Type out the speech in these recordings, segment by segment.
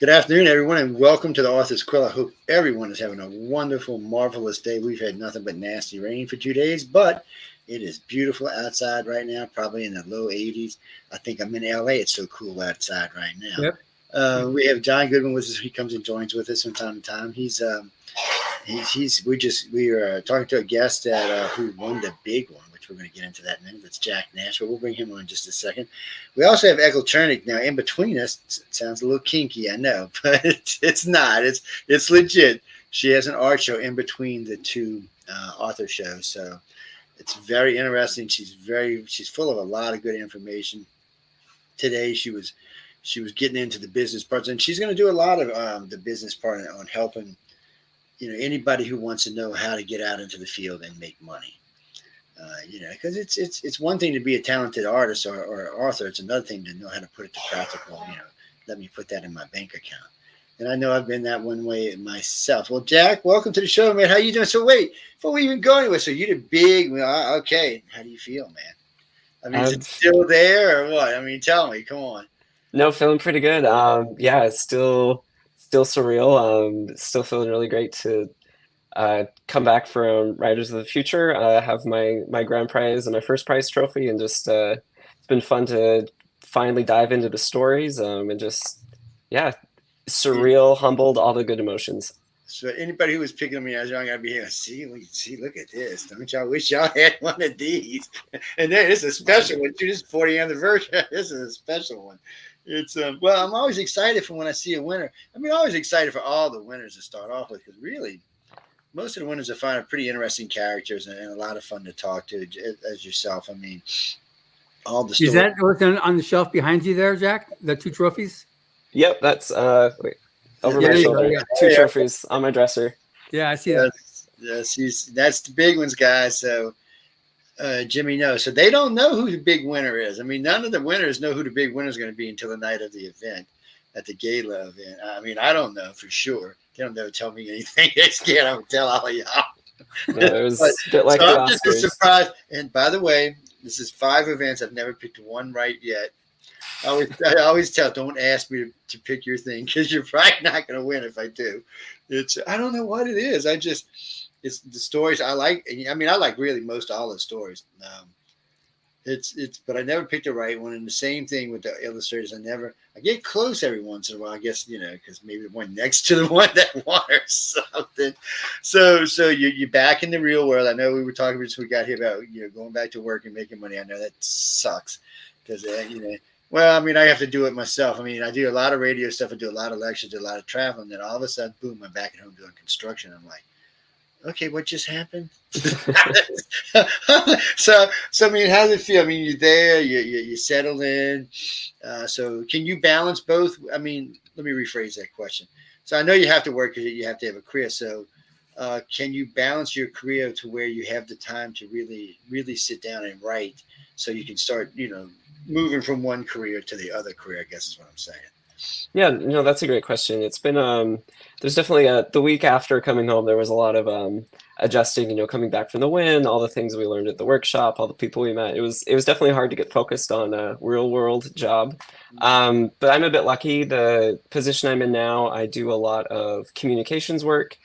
Good afternoon, everyone, and welcome to the Author's Quill. I hope everyone is having a wonderful, marvelous day. We've had nothing but nasty rain for 2 days, but it is beautiful outside right now, probably in the low 80s. I think I'm in LA. It's so cool outside right now. Yep. We have John Goodman with us. He comes and joins with us from time to time. We are talking to a guest that who won the big one, which we're going to get into that in a minute. That's Jack Nash, but we'll bring him on in just a second. We also have Ethel Chernick now in between us. It sounds a little kinky, I know, but it's not. It's legit. She has an art show in between the two author shows, so it's very interesting. She's full of a lot of good information. Today she was getting into the business parts, and she's going to do a lot of the business part on helping anybody who wants to know how to get out into the field and make money. Because it's one thing to be a talented artist or author. It's another thing to know how to put it to practical. Let me put that in my bank account. And I know I've been that one way myself. Well, Jack, welcome to the show, man. How you doing? So wait, before we even go anywhere, so you did big. Okay, how do you feel, man? I mean, is it still there or what? I mean, tell me. Come on. No, feeling pretty good. Yeah, it's still surreal. Still feeling really great to come back from Riders of the Future. Have my grand prize and my first prize trophy, and just it's been fun to finally dive into the stories. And just surreal, humbled, all the good emotions. So anybody who was picking on me as young, I'd be here. See, look at this. Don't y'all wish y'all had one of these? And then it's a special one too. This is 40th anniversary. This is a special one. It's well, I'm always excited for when I see a winner. I mean, always excited for all the winners to start off with, because really, most of the winners I find are pretty interesting characters and a lot of fun to talk to, as yourself. I mean, all the stories. Is that what's on the shelf behind you there, Jack? The two trophies? Yep, that's over my shoulder. Yeah. Two trophies on my dresser. Yeah, I see that. That's the big ones, guys. So Jimmy knows. So they don't know who the big winner is. I mean, none of the winners know who the big winner is going to be until the night of the event, at the gala event. I mean, I don't know for sure. They don't never tell me anything. They scared I would tell all of y'all. No, it was a bit like the I'm just a surprise. And by the way, this is 5 events. I've never picked one right yet. I always tell, don't ask me to pick your thing, because you're probably not going to win if I do. I don't know what it is. It's the stories I like. I mean, I like really most all the stories. But I never picked the right one. And the same thing with the illustrators. I get close every once in a while, I guess, because maybe the one next to the one that won or something. So you're back in the real world. I know we were talking before we got here about, going back to work and making money. I know that sucks because, well, I mean, I have to do it myself. I mean, I do a lot of radio stuff. I do a lot of lectures, do a lot of travel. And then all of a sudden, boom, I'm back at home doing construction. I'm like, okay, what just happened? So I mean, how does it feel? I mean, you're there, you settled in. So can you balance both? I mean, let me rephrase that question. So I know you have to work because you have to have a career. So can you balance your career to where you have the time to really, really sit down and write, so you can start, moving from one career to the other career, I guess is what I'm saying. Yeah, that's a great question. It's been there's definitely the week after coming home, there was a lot of adjusting, coming back from the win, all the things we learned at the workshop, all the people we met. It was definitely hard to get focused on a real world job. But I'm a bit lucky. The position I'm in now, I do a lot of communications work.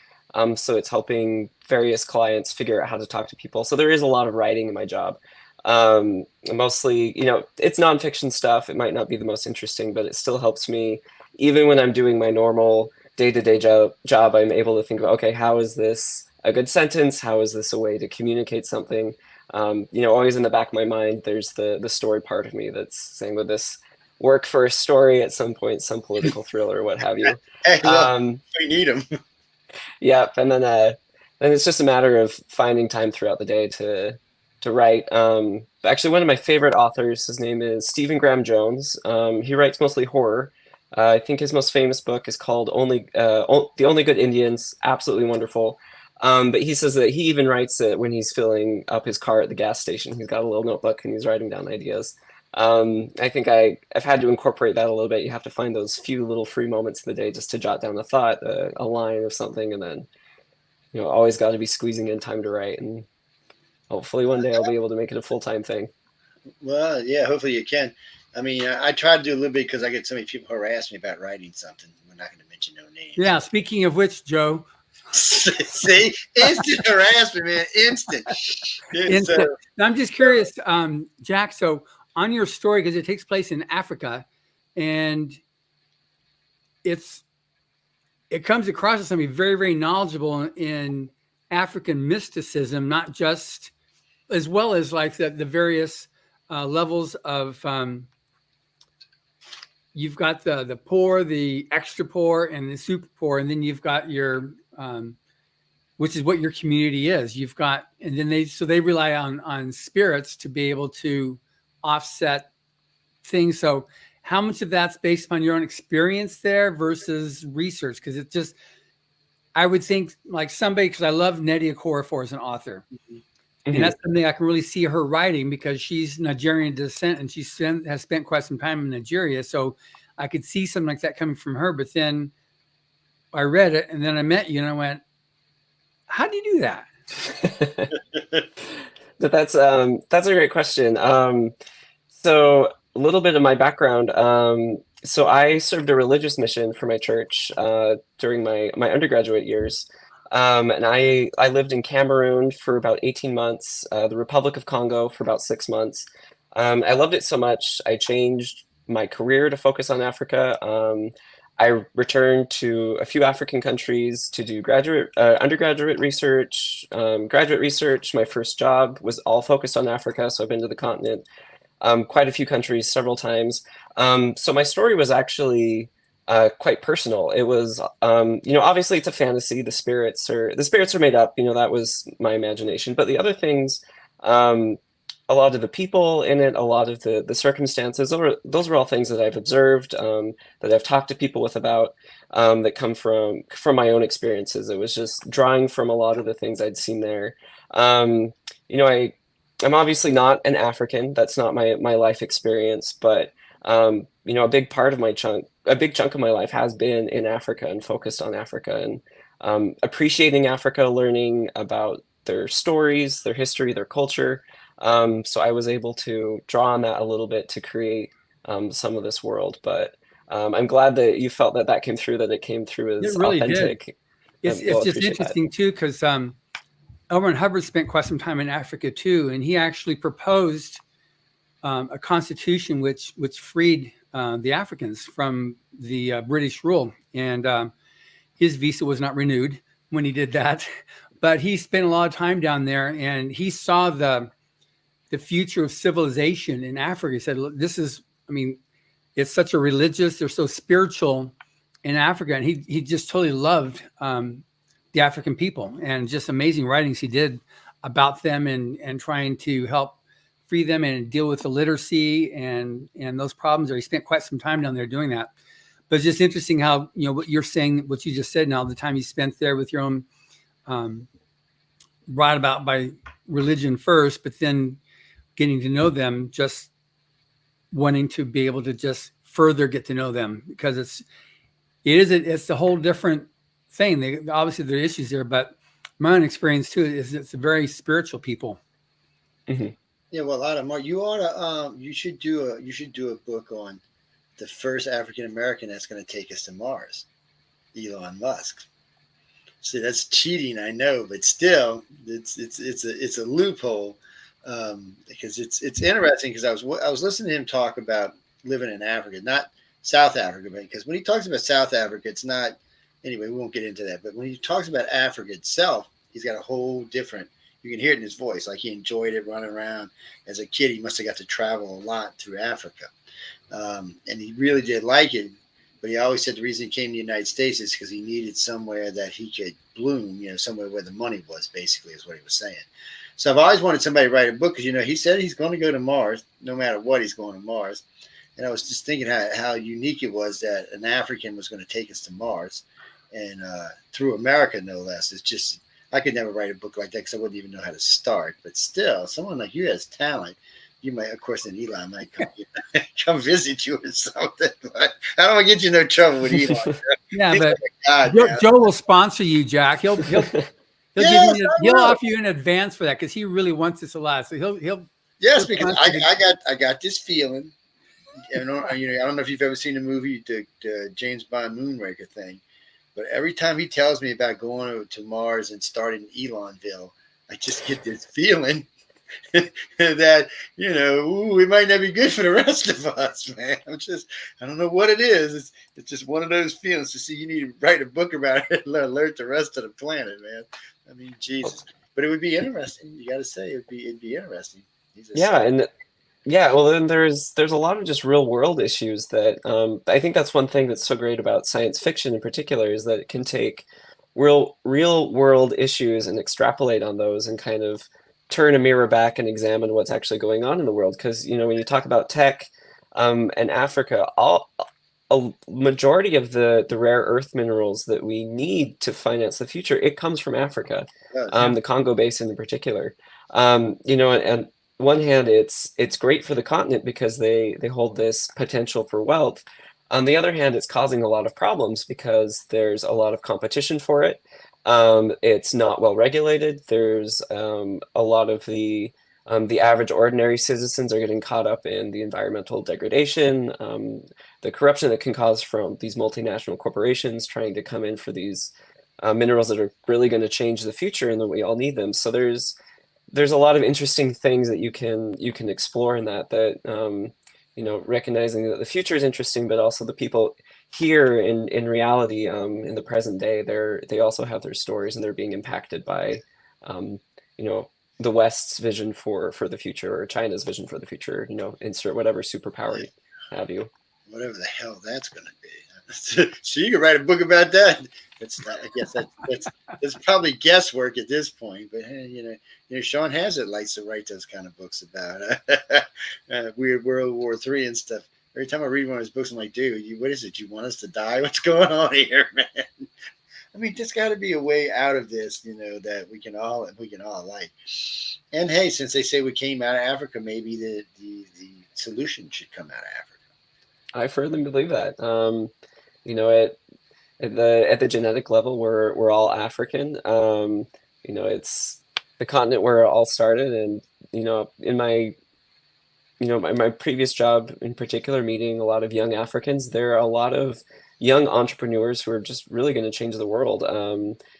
So it's helping various clients figure out how to talk to people. So there is a lot of writing in my job. Mostly, it's nonfiction stuff. It might not be the most interesting, but it still helps me. Even when I'm doing my normal day-to-day job, I'm able to think about, okay, how is this a good sentence? How is this a way to communicate something? Always in the back of my mind, there's the story part of me that's saying, would this work for a story at some point, some political thriller, what have you? We need them. Yep. And then it's just a matter of finding time throughout the day to write. Actually, one of my favorite authors, his name is Stephen Graham Jones. He writes mostly horror. I think his most famous book is called The Only Good Indians. Absolutely wonderful. But he says that he even writes it when he's filling up his car at the gas station. He's got a little notebook and he's writing down ideas. I think I've had to incorporate that a little bit. You have to find those few little free moments in the day just to jot down a thought, a line of something, and then always got to be squeezing in time to write. And hopefully one day I'll be able to make it a full-time thing. Well, yeah, hopefully you can. I mean, I tried to do a little bit because I get so many people harass me about writing something. We're not going to mention no names. Yeah. Speaking of which, Joe, See, instant harassment, man, instant. instant. Now, I'm just curious, Jack. So on your story, because it takes place in Africa, and it comes across as somebody very, very knowledgeable in African mysticism, not just as well as like the various levels of. You've got the poor, the extra poor, and the super poor, and then you've got your, which is what your community is. You've got, and then they rely on spirits to be able to offset things. So, how much of that's based upon your own experience there versus research? Because it just, I would think like somebody, because I love Nnedi Okorafor as an author. And that's something I can really see her writing because she's Nigerian descent and she has spent quite some time in Nigeria. So I could see something like that coming from her. But then I read it and then I met you and I went, how do you do that? But that's a great question. So a little bit of my background. So I served a religious mission for my church during my undergraduate years. And I lived in Cameroon for about 18 months, the Republic of Congo for about 6 months. I loved it so much, I changed my career to focus on Africa. I returned to a few African countries to do undergraduate research, graduate research. My first job was all focused on Africa, so I've been to the continent, quite a few countries, several times. So my story was actually quite personal. It was, obviously it's a fantasy. The spirits are made up. That was my imagination. But the other things, a lot of the people in it, a lot of the circumstances, those were all things that I've observed, that I've talked to people with about, that come from my own experiences. It was just drawing from a lot of the things I'd seen there. I'm obviously not an African. That's not my life experience, but a big part of a big chunk of my life has been in Africa and focused on Africa and appreciating Africa, learning about their stories, their history, their culture. So I was able to draw on that a little bit to create some of this world. But I'm glad that you felt that came through, that it came through as really authentic. It's just interesting too, because L. Ron Hubbard spent quite some time in Africa too, and he actually proposed a constitution which freed the Africans from the British rule, and his visa was not renewed when he did that. But he spent a lot of time down there, and he saw the future of civilization in Africa. He said, "Look, this is, it's such a religious, they're so spiritual in Africa," and he just totally loved the African people, and just amazing writings he did about them and trying to help free them and deal with illiteracy and those problems. He spent quite some time down there doing that. But it's just interesting how, what you're saying, what you just said now, the time you spent there with your own, brought about by religion first, but then getting to know them, just wanting to be able to just further get to know them, because it's a whole different thing. Obviously there are issues there, but my own experience too is it's a very spiritual people. Mm-hmm. Yeah, well, Adam, you ought to you should do a book on the first African American that's going to take us to Mars, Elon Musk. See, that's cheating, I know, but still, it's a loophole, because it's interesting, because I was listening to him talk about living in Africa, not South Africa, but because when he talks about South Africa, it's not. Anyway, we won't get into that. But when he talks about Africa itself, he's got a whole different. You can hear it in his voice, like he enjoyed it running around. As a kid, he must have got to travel a lot through Africa, and he really did like it. But he always said the reason he came to the United States is because he needed somewhere that he could bloom, somewhere where the money was, basically, is what he was saying. So I've always wanted somebody to write a book because, he said he's going to go to Mars. No matter what, he's going to Mars. And I was just thinking how unique it was that an African was going to take us to Mars, and through America, no less. It's just, I could never write a book like that because I wouldn't even know how to start. But still, someone like you has talent. You might, of course, then Elon might come visit you or something. But I don't want to get you in no trouble with Elon. Yeah, but Joe will sponsor you, Jack. He'll he'll offer you an advance for that because he really wants this a lot. So he'll because I got this feeling I don't know if you've ever seen the movie, the James Bond Moonraker thing, but every time he tells me about going to Mars and starting Elonville, I just get this feeling that ooh, it might not be good for the rest of us, man. I don't know what it is. It's just one of those feelings to see. You need to write a book about it and alert the rest of the planet, man. I mean, Jesus. But it would be interesting. You got to say it'd be interesting. Yeah, and yeah, well, then there's a lot of just real world issues that I think that's one thing that's so great about science fiction in particular is that it can take real world issues and extrapolate on those and kind of turn a mirror back and examine what's actually going on in the world. Because when you talk about tech and Africa, a majority of the rare earth minerals that we need to finance the future, it comes from Africa, the Congo Basin in particular. And one hand, it's great for the continent because they hold this potential for wealth. On the other hand, it's causing a lot of problems because there's a lot of competition for it. It's not well regulated. There's a lot of the average ordinary citizens are getting caught up in the environmental degradation, the corruption that can cause from these multinational corporations trying to come in for these minerals that are really going to change the future and that we all need them. So there's a lot of interesting things that you can explore in that recognizing that the future is interesting, but also the people here in reality, in the present day, they also have their stories and they're being impacted by the West's vision for the future or China's vision for the future, insert whatever superpower have you. Whatever the hell that's going to be. So you can write a book about that. I guess that's probably guesswork at this point, but Sean Hazard likes to write those kind of books about weird World War III and stuff. Every time I read one of his books, I'm like, dude, what is it? You want us to die? What's going on here, man? I mean, there's got to be a way out of this, that we can all like. And hey, since they say we came out of Africa, maybe the solution should come out of Africa. I firmly believe that. At the genetic level, we're all African. It's the continent where it all started, and in my previous job in particular, meeting a lot of young Africans, there are a lot of young entrepreneurs who are just really going to change the world.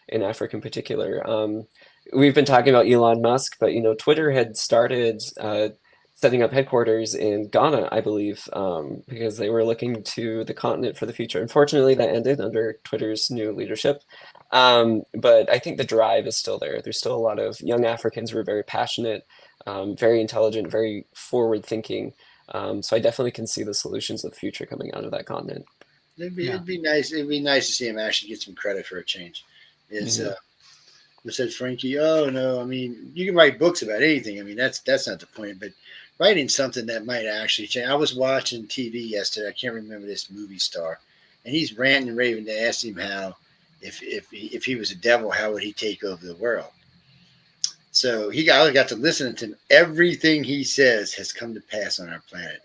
In Africa in particular, we've been talking about Elon Musk, but Twitter had started setting up headquarters in Ghana, I believe, because they were looking to the continent for the future. Unfortunately, that ended under Twitter's new leadership. But I think the drive is still there. There's still a lot of young Africans who are very passionate, very intelligent, very forward-thinking. So I definitely can see the solutions of the future coming out of that continent. It'd be nice. It'd be nice to see him actually get some credit for a change. Said Frankie, oh no, I mean, you can write books about anything. I mean, that's not the point, but writing something that might actually change. I was watching TV yesterday. I can't remember this movie star, and he's ranting and raving. They asked him how, if he was a devil, how would he take over the world? So I got to listen to him. Everything he says has come to pass on our planet.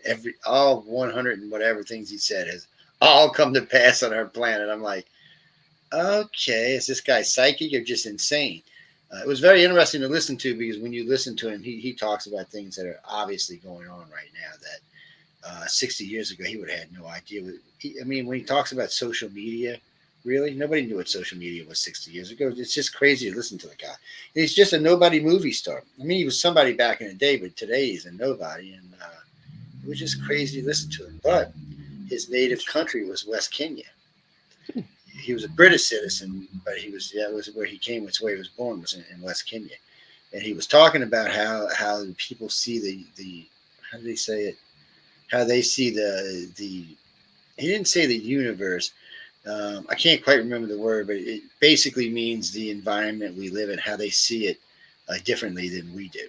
All 100 and whatever things he said has all come to pass on our planet. I'm like, okay, is this guy psychic or just insane? It was very interesting to listen to because when you listen to him, he talks about things that are obviously going on right now that 60 years ago he would have had no idea. When he talks about social media, really, nobody knew what social media was 60 years ago. It's just crazy to listen to the guy. And he's just a nobody movie star. I mean, he was somebody back in the day, but today he's a nobody, and it was just crazy to listen to him. But his native country was West Kenya. He was a British citizen, but that was where he came. It's where he was born, was in West Kenya. And he was talking about how people see the how do they say it? How they see the he didn't say the universe. I can't quite remember the word, but it basically means the environment we live in, how they see it differently than we do.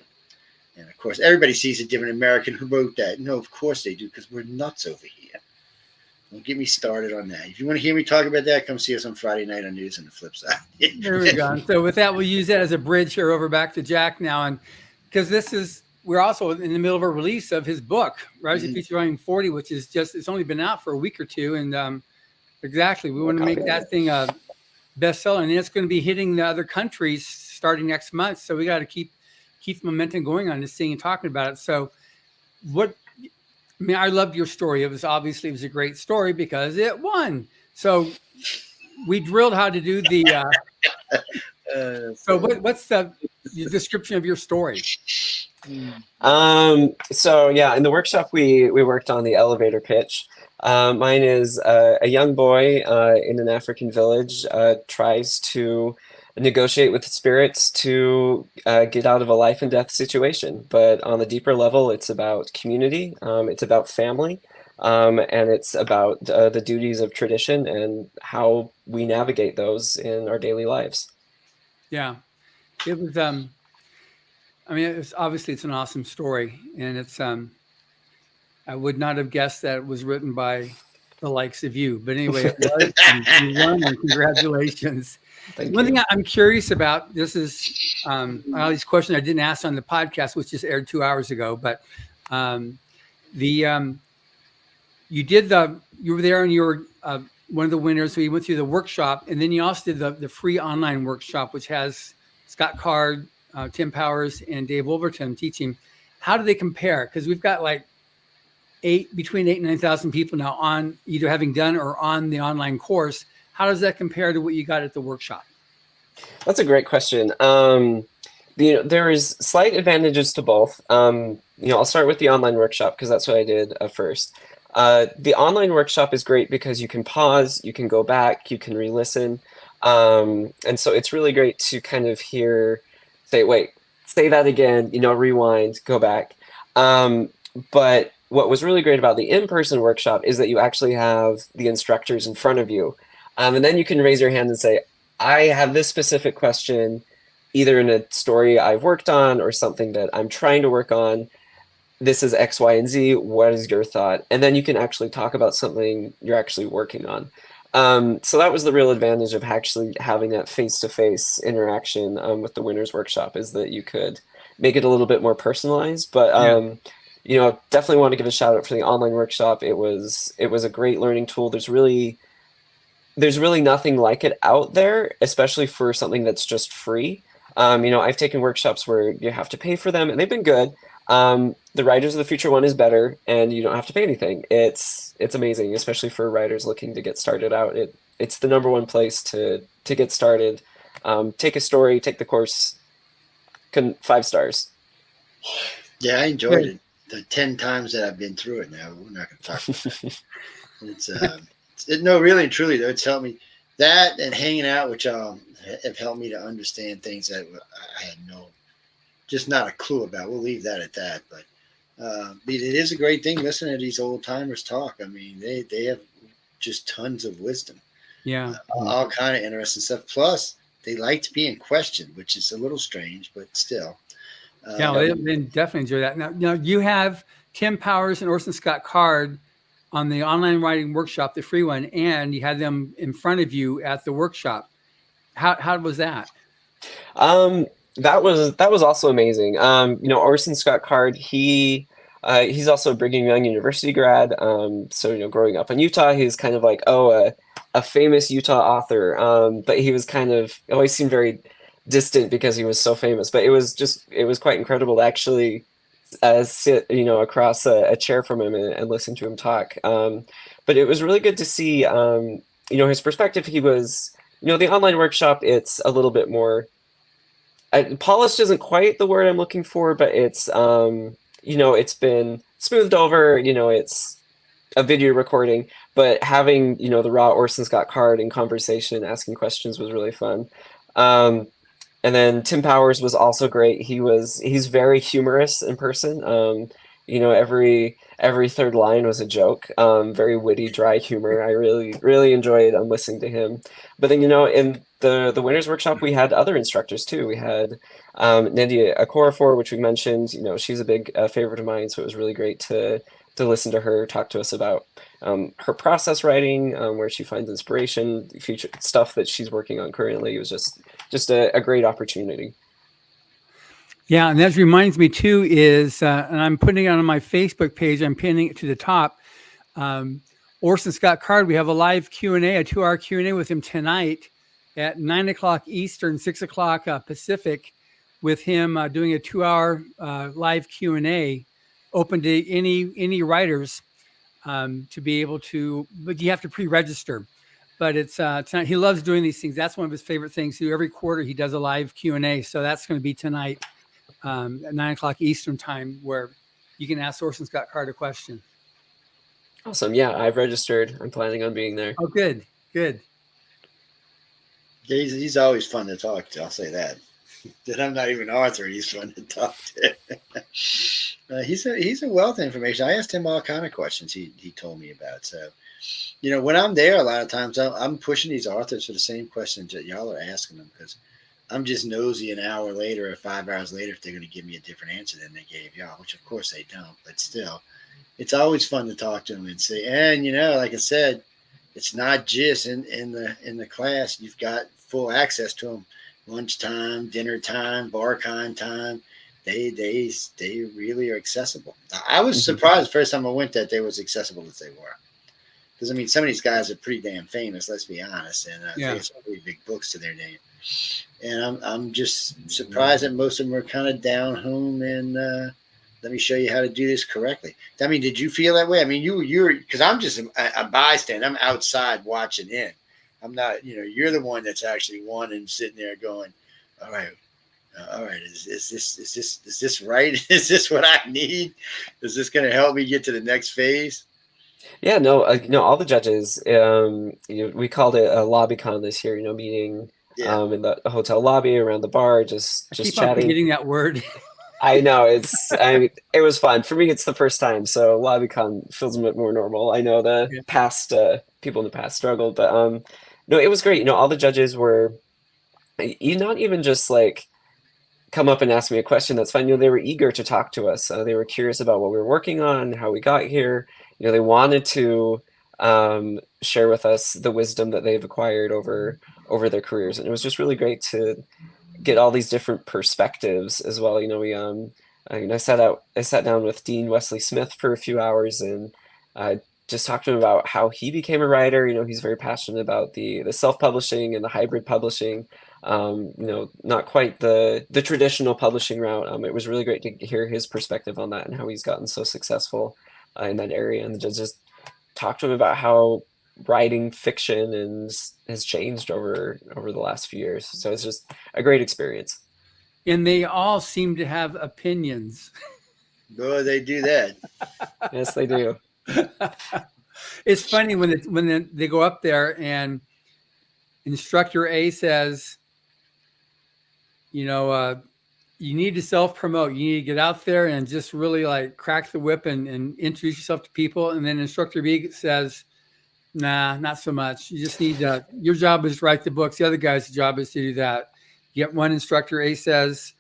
And of course, everybody sees it different. American, who wrote that? No, of course they do, because we're nuts over here. Don't get me started on that. If you want to hear me talk about that, come see us on Friday night on News on the Flip Side. There we go. So with that, we'll use that as a bridge here over back to Jack now. And because we're also in the middle of a release of his book, Rise of Future Volume 40, which is it's only been out for a week or two. And exactly, we want to make that thing a bestseller. And it's going to be hitting the other countries starting next month. So we got to keep the momentum going on this thing and talking about it. So I mean, I loved your story. It was a great story because it won. So we drilled how to do the. So what's the description of your story? So yeah, in the workshop we worked on the elevator pitch. Mine is a young boy in an African village tries to negotiate with the spirits to get out of a life and death situation. But on the deeper level, it's about community, it's about family, and it's about the duties of tradition and how we navigate those in our daily lives. Yeah, it was. I mean, it's an awesome story, and it's. I would not have guessed that it was written by the likes of you, but anyway, it was. And you won, and congratulations. Thank One you. thing I'm curious about. This is all these questions I didn't ask on the podcast, which just aired 2 hours ago. But you were there and you were one of the winners. So you went through the workshop, and then you also did the free online workshop, which has Scott Card, Tim Powers, and Dave Wolverton teaching. How do they compare? Because we've got like between 8,000 and 9,000 people now on either having done or on the online course. How does that compare to what you got at the workshop? That's a great question. There is slight advantages to both. I'll start with the online workshop because that's what I did first. The online workshop is great because you can pause, you can go back, you can re-listen. And so it's really great to kind of say that again, rewind, go back. But what was really great about the in-person workshop is that you actually have the instructors in front of you. And then you can raise your hand and say, I have this specific question, either in a story I've worked on or something that I'm trying to work on. This is X, Y, and Z. What is your thought? And then you can actually talk about something you're actually working on. So that was the real advantage of actually having that face-to-face interaction with the Winners Workshop, is that you could make it a little bit more personalized. But definitely want to give a shout out for the online workshop. It was a great learning tool. There's really nothing like it out there, especially for something that's just free. I've taken workshops where you have to pay for them, and they've been good. The Writers of the Future one is better, and you don't have to pay anything. It's amazing, especially for writers looking to get started out. It's the number one place to get started. Take a story, take the course. 5 stars. Yeah, I enjoyed it. The 10 times that I've been through it now, we're not going to talk about that. No, really and truly, though, it's helped me. That and hanging out, which have helped me to understand things that I had just not a clue about. We'll leave that at that. But it is a great thing listening to these old timers talk. I mean, they have just tons of wisdom. Yeah. All kind of interesting stuff. Plus, they like to be in question, which is a little strange, but still. Yeah, they definitely enjoy that. Now you have Tim Powers and Orson Scott Card on the online writing workshop, the free one, and you had them in front of you at the workshop. How was that? That was also amazing. Orson Scott Card, he's also a Brigham Young University grad. So growing up in Utah, he's kind of like a famous Utah author. But he was kind of always seemed very distant because he was so famous. But it was quite incredible to actually sit across a chair from him and listen to him talk. But it was really good to see his perspective. He was the online workshop, it's a little bit more polished isn't quite the word I'm looking for, but it's it's been smoothed over. It's a video recording, but having the raw Orson Scott Card in conversation, asking questions was really fun. And then Tim Powers was also great. He's very humorous in person. Every third line was a joke. Very witty, dry humor. I really enjoyed listening to him. But then in the Winners Workshop, we had other instructors too. We had Nydia Okorafor, which we mentioned. She's a big favorite of mine, so it was really great to listen to her talk to us about her process writing, where she finds inspiration, future stuff that she's working on currently. It was just a great opportunity. Yeah, and that reminds me too is, and I'm putting it on my Facebook page, I'm pinning it to the top. Orson Scott Card, we have a live Q&A, a 2-hour Q&A with him tonight at 9 o'clock Eastern, 6 o'clock Pacific, with him doing a 2-hour live Q&A open to any writers to be able to, but you have to pre-register. But it's not, he loves doing these things. That's one of his favorite things. So every quarter he does a live Q&A. So that's going to be tonight at 9:00 Eastern time, where you can ask Orson Scott Card a question. Awesome. Yeah, I've registered. I'm planning on being there. Oh, good. Good. Yeah, he's always fun to talk to. I'll say that. That I'm not even Arthur. He's fun to talk to. He's a wealth of information. I asked him all kind of questions. He told me about. So, when I'm there, a lot of times I'm pushing these authors for the same questions that y'all are asking them, because I'm just nosy an hour later or 5 hours later if they're going to give me a different answer than they gave y'all, which of course they don't. But still, it's always fun to talk to them and say, and like I said, it's not just in the class. You've got full access to them. Lunchtime, dinner time, bar con time. They really are accessible. I was surprised the first time I went that they was accessible as they were. Because I mean, some of these guys are pretty damn famous. Let's be honest, and they have some really big books to their name. And I'm just surprised that most of them are kind of down home and let me show you how to do this correctly. I mean, did you feel that way? I mean, you're because I'm just a bystander. I'm outside watching in. I'm not, you're the one that's actually and sitting there going, all right. Is this right? Is this what I need? Is this going to help me get to the next phase? Yeah, no, all the judges, we called it a LobbyCon this year, meeting in the hotel lobby around the bar, just chatting. Getting that word. I know it was fun. For me, it's the first time, so LobbyCon feels a bit more normal. I know the past people in the past struggled, but no, it was great. All the judges were not even just like come up and ask me a question. That's fine. They were eager to talk to us. They were curious about what we were working on, how we got here. They wanted to share with us the wisdom that they've acquired over their careers, and it was just really great to get all these different perspectives as well. I sat down with Dean Wesley Smith for a few hours and just talked to him about how he became a writer. He's very passionate about the self-publishing and the hybrid publishing. Not quite the traditional publishing route. It was really great to hear his perspective on that and how he's gotten so successful in that area, and just talk to him about how writing fiction has changed over the last few years. So it's just a great experience. And they all seem to have opinions. Oh, they do that. Yes, they do. It's funny when they go up there and instructor A says, you need to self-promote. You need to get out there and just really like crack the whip and introduce yourself to people. And then instructor B says, nah, not so much. You just need your job is to write the books. The other guy's job is to do that. You get one instructor A says,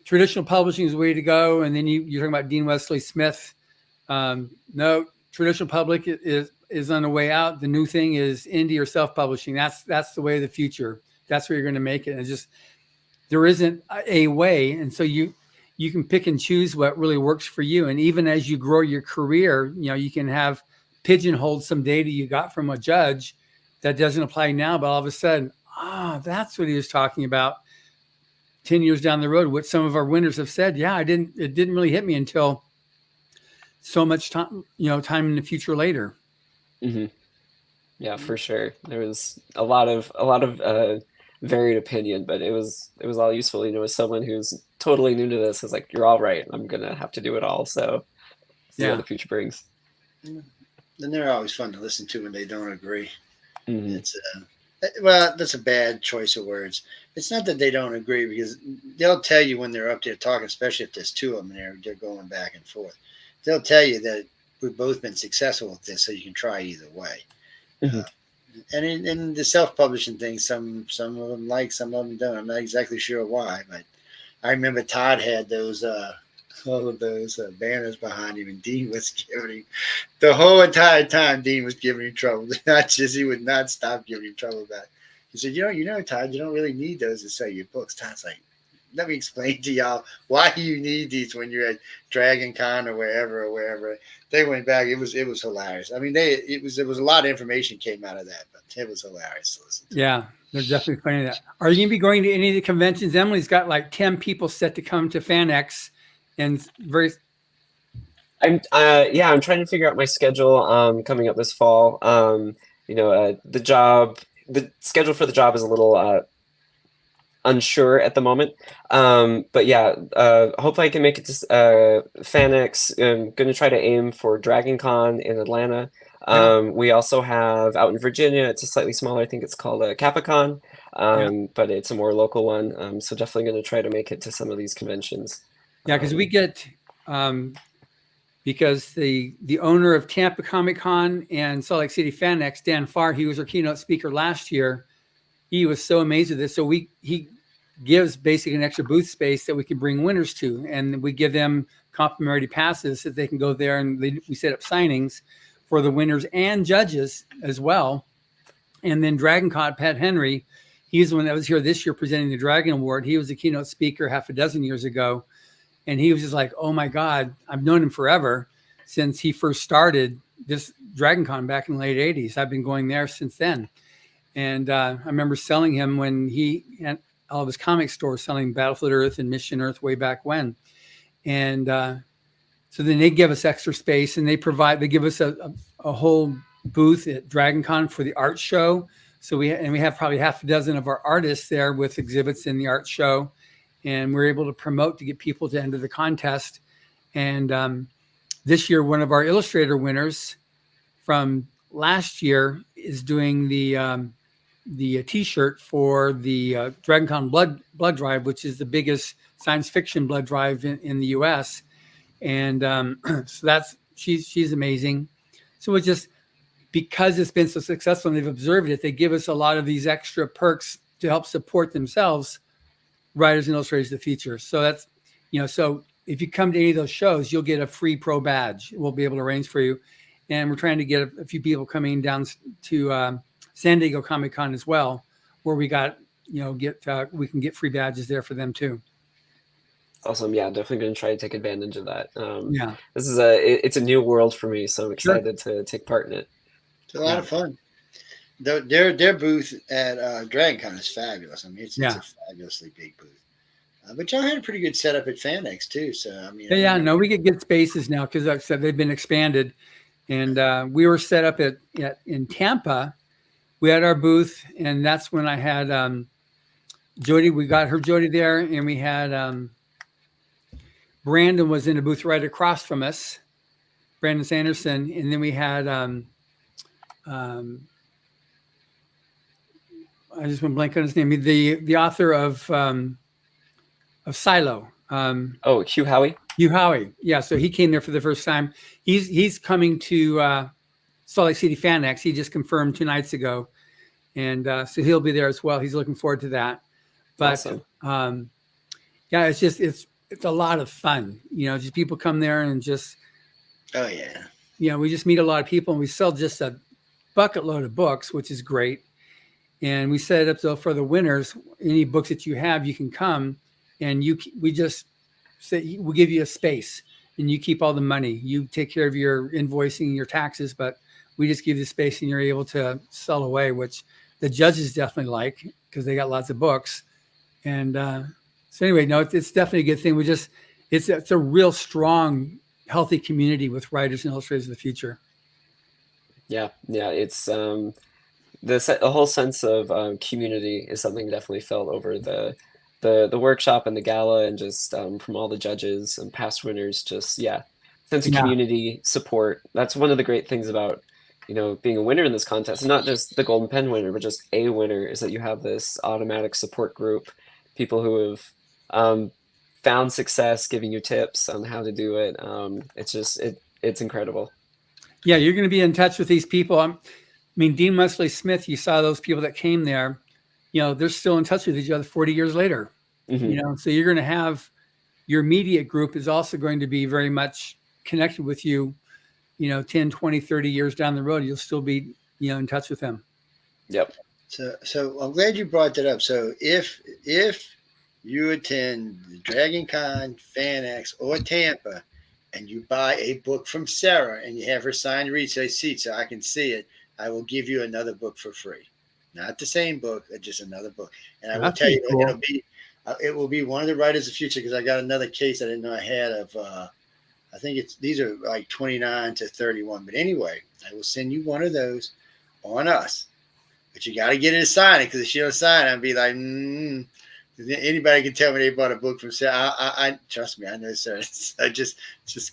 traditional publishing is the way to go. And then you're talking about Dean Wesley Smith. No, traditional public is on the way out. The new thing is indie or self-publishing. That's the way of the future. That's where you're going to make it. And there isn't a way. And so you can pick and choose what really works for you. And even as you grow your career, you can have pigeonholed some data you got from a judge that doesn't apply now, but all of a sudden, that's what he was talking about 10 years down the road. What some of our winners have said, it didn't really hit me until so much time, time in the future later. Mm-hmm. Yeah, for sure. There was a lot of varied opinion, but it was all useful. As someone who's totally new to this, is like, you're all right. I'm gonna have to do it all. So see what the future brings. And they're always fun to listen to when they don't agree. Mm-hmm. It's that's a bad choice of words. It's not that they don't agree, because they'll tell you when they're up there talking, especially if there's two of them and they're going back and forth. They'll tell you that we've both been successful with this, so you can try either way. Mm-hmm. And in the self-publishing thing, some of them like, some of them don't. I'm not exactly sure why, but I remember Todd had those all of those banners behind him, and Dean was giving him the whole entire time. Dean was giving him trouble. Not just, he would not stop giving him trouble about it. He said, Todd, you don't really need those to sell your books. Todd's like, let me explain to y'all why you need these when you're at Dragon Con or wherever. They went back. It was hilarious. I mean, there was a lot of information came out of that, but it was hilarious to listen to. Yeah, they're definitely funny. That. Are you going to be going to any of the conventions? Emily's got like 10 people set to come to FanX, and I'm trying to figure out my schedule coming up this fall. The schedule for the job is a little unsure at the moment. But yeah, hopefully I can make it to FanX. I'm going to try to aim for Dragon Con in Atlanta. We also have out in Virginia, it's a slightly smaller, I think it's called a Capicon, Yeah. but it's a more local one. So definitely going to try to make it to some of these conventions. Yeah, because we get because the owner of Tampa Comic Con and Salt Lake City FanX, Dan Farr, he was our keynote speaker last year. He was so amazed with this. So he gives basically an extra booth space that we can bring winners to, and we give them complimentary passes so that they can go there, and we set up signings for the winners and judges as well. And then Dragon Con, Pat Henry, he's the one that was here this year presenting the Dragon Award. He was a keynote speaker half a dozen years ago. And he was just like, oh my God, I've known him forever since he first started this Dragon Con back in the late 80s. I've been going there since then. And I remember selling him when he had all of his comic stores selling Battlefield Earth and Mission Earth way back when. And so then they give us extra space, and they give us a whole booth at Dragon Con for the art show. So we have probably half a dozen of our artists there with exhibits in the art show. And we're able to promote to get people to enter the contest. And this year, one of our illustrator winners from last year is doing the T-shirt for the Dragon Con blood drive, which is the biggest science fiction blood drive in the U.S. And so she's amazing. So it's just because it's been so successful and they've observed it, they give us a lot of these extra perks to help support themselves, writers and illustrators of the future. So that's, so if you come to any of those shows, you'll get a free pro badge. We'll be able to arrange for you. And we're trying to get a few people coming down to San Diego Comic Con as well, where we got, we can get free badges there for them too. Awesome. Yeah, definitely going to try to take advantage of that. Yeah. This is it's a new world for me, so I'm excited to take part in it. It's a lot of fun. Their booth at Dragon Con is fabulous. I mean, it's a fabulously big booth. But y'all had a pretty good setup at FanX too. So I mean, we get good spaces now because, like I said, they've been expanded, and we were set up in Tampa. We had our booth, and that's when I had Jody. We got her Jody there, and we had Brandon was in a booth right across from us, Brandon Sanderson, and then we had I just went blank on his name. The author of Silo. Hugh Howey. Hugh Howey. Yeah. So he came there for the first time. He's coming to Salt Lake City FanX. He just confirmed 2 nights ago, and so he'll be there as well. He's looking forward to that. But awesome. Yeah, it's a lot of fun. Just people come there and just. Oh yeah. We just meet a lot of people, and we sell just a bucket load of books, which is great. And we set it up so for the winners, any books that you have, you can come, and we just say we'll give you a space, and you keep all the money. You take care of your invoicing, your taxes, but we just give you the space, and you're able to sell away, which the judges definitely like because they got lots of books. And so anyway, no, it's definitely a good thing. It's a real strong, healthy community with writers and illustrators of the future. Yeah, it's the whole sense of community is something definitely felt over the workshop and the gala, and just from all the judges and past winners. Just sense of community support. That's one of the great things about being a winner in this contest, and not just the Golden Pen winner, but just a winner, is that you have this automatic support group, people who have found success, giving you tips on how to do it. It's incredible. Yeah, you're going to be in touch with these people. I mean, Dean Musley Smith, you saw those people that came there, they're still in touch with each other 40 years later. Mm-hmm. So you're going to have your immediate group is also going to be very much connected with you, 10, 20, 30 years down the road. You'll still be, in touch with them. Yep. So I'm glad you brought that up. So if you attend the Dragon Con, FanX, or Tampa, and you buy a book from Sarah and you have her sign read say seat so I can see it, I will give you another book for free. Not the same book, just another book. And I will tell you, cool. It will be one of the writers of the future, because I got another case I didn't know I had of I think these are like 29 to 31. But anyway, I will send you one of those on us. But you got to get her to sign it, because if she don't sign it, I'd be like, anybody can tell me they bought a book from Sarah. I trust me, I know, sir. I just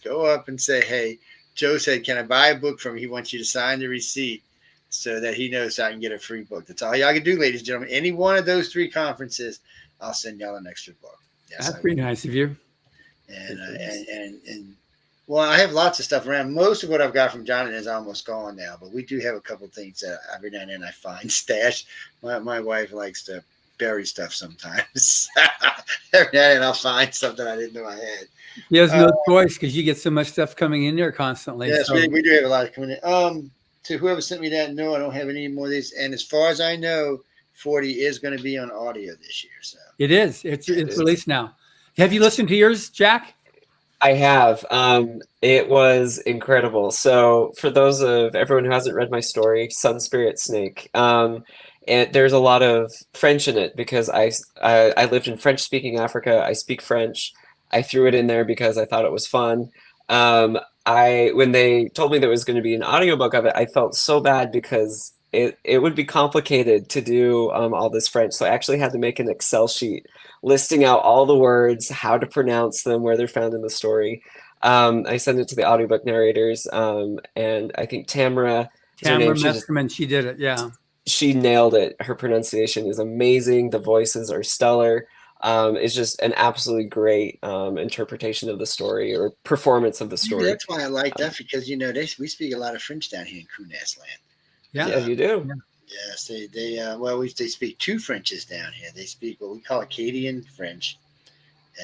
go up and say, hey, Joe said, can I buy a book from him? He wants you to sign the receipt so that he knows I can get a free book. That's all y'all can do, ladies and gentlemen. Any one of those 3 conferences, I'll send y'all an extra book. Yes, That's pretty nice of you. And well, I have lots of stuff around. Most of what I've got from Jonathan is almost gone now, but we do have a couple of things that every now and then I find stashed. My wife likes to bury stuff sometimes. Every now and then I'll find something I didn't know I had. He has no choice, because you get so much stuff coming in there constantly. Yes, so. we do have a lot coming in. To whoever sent me that, no, I don't have any more of these. And as far as I know, 40 is going to be on audio this year. So It is. It's released now. Have you listened to yours, Jack? I have. It was incredible. So for those of everyone who hasn't read my story, Sun Spirit Snake, there's a lot of French in it, because I lived in French-speaking Africa. I speak French. I threw it in there because I thought it was fun. When they told me there was going to be an audiobook of it, I felt so bad, because it would be complicated to do all this French. So I actually had to make an Excel sheet listing out all the words, how to pronounce them, where they're found in the story. I sent it to the audiobook narrators, and I think Tamara Mesterman, she did it, yeah. She nailed it. Her pronunciation is amazing. The voices are stellar. It's just an absolutely great interpretation of the story, or performance of the story. That's why I like that, because we speak a lot of French down here in Kunas land. Yeah, you do. Yeah. Yes, they speak 2 Frenches down here. They speak what we call Acadian French,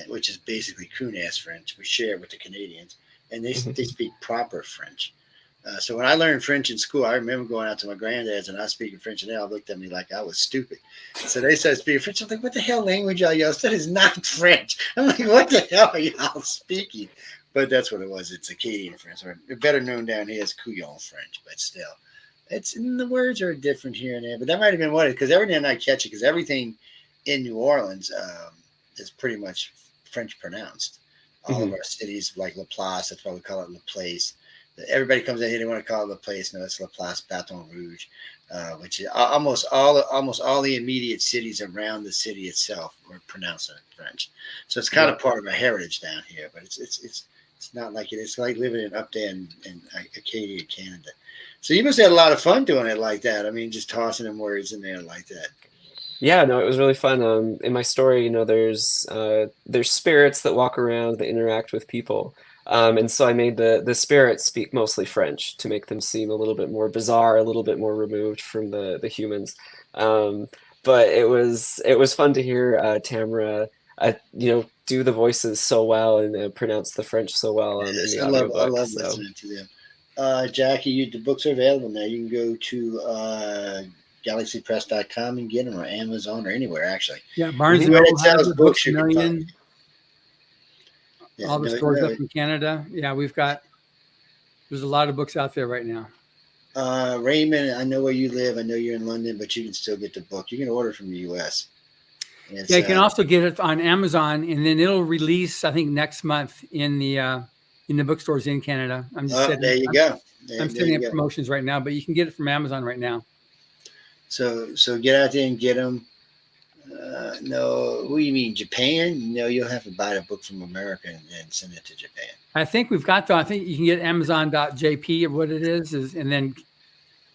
which is basically Kunas French. We share it with the Canadians, and they speak proper French. So when I learned French in school, I remember going out to my granddad's and I was speaking French, and they all looked at me like I was stupid. So they started speaking French. I'm like, what the hell language are y'all? That is not French. I'm like, what the hell are y'all speaking? But that's what it was. It's Acadian French, or better known down here as Couillon French, but still. The words are different here and there, but that might have been what it is, because every now and then I catch it, because everything in New Orleans is pretty much French pronounced. All of our cities, like Laplace, that's why we call it Laplace. Everybody comes in here, they want to call it Laplace. No, it's Laplace Baton Rouge, which is almost all the immediate cities around the city itself were pronounced in French. So it's kind of part of our heritage down here, but it's not like it. It's like living up there in Acadia, Canada. So you must have had a lot of fun doing it like that. I mean, just tossing them words in there like that. Yeah, no, it was really fun. In my story, there's spirits that walk around, that interact with people. And so I made the spirits speak mostly French to make them seem a little bit more bizarre, a little bit more removed from the humans. But it was fun to hear Tamara, do the voices so well and pronounce the French so well. Yes, I love listening to them. Jackie, the books are available now. You can go to galaxypress.com and get them, or Amazon, or anywhere, actually. Yeah, Barnes & Noble has the Books A Million. Yeah, all the stores up in Canada. Yeah, there's a lot of books out there right now. Raymond, I know where you live. I know you're in London, but you can still get the book. You can order from the U.S. You can also get it on Amazon, and then it'll release, I think, next month in the bookstores in Canada. I'm just setting, there you go. I'm setting up promotions right now, but you can get it from Amazon right now. So get out there and get them. No, what do you mean, Japan? No, you'll have to buy the book from America and send it to Japan. I think we've got I think you can get Amazon.jp or what it is, and then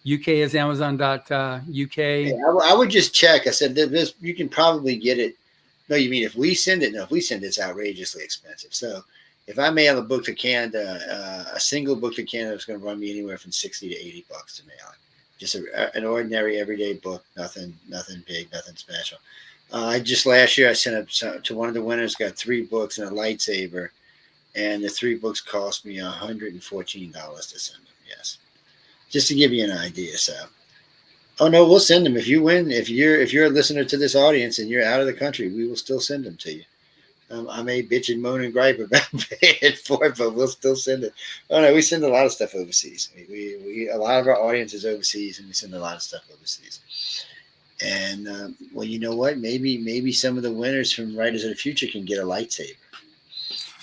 UK is Amazon.uk. Yeah, I would just check. I said this. You can probably get it. No, you mean if we send it? No, if we send it, it's outrageously expensive. So if I mail a book to Canada, a single book to Canada is going to run me anywhere from $60 to $80 to mail it. Just an ordinary everyday book, nothing big, nothing special. Just last year I sent up to one of the winners, got 3 books and a lightsaber, and the 3 books cost me $114 to send them. Yes, just to give you an idea. So, oh no, we'll send them if you win. If you're a listener to this audience and you're out of the country, we will still send them to you. I may bitch and moan and gripe about paying for it, but we'll still send it. Oh no, we send a lot of stuff overseas. We a lot of our audience is overseas, and we send a lot of stuff overseas. And well, you know what? Maybe some of the winners from Writers of the Future can get a lightsaber.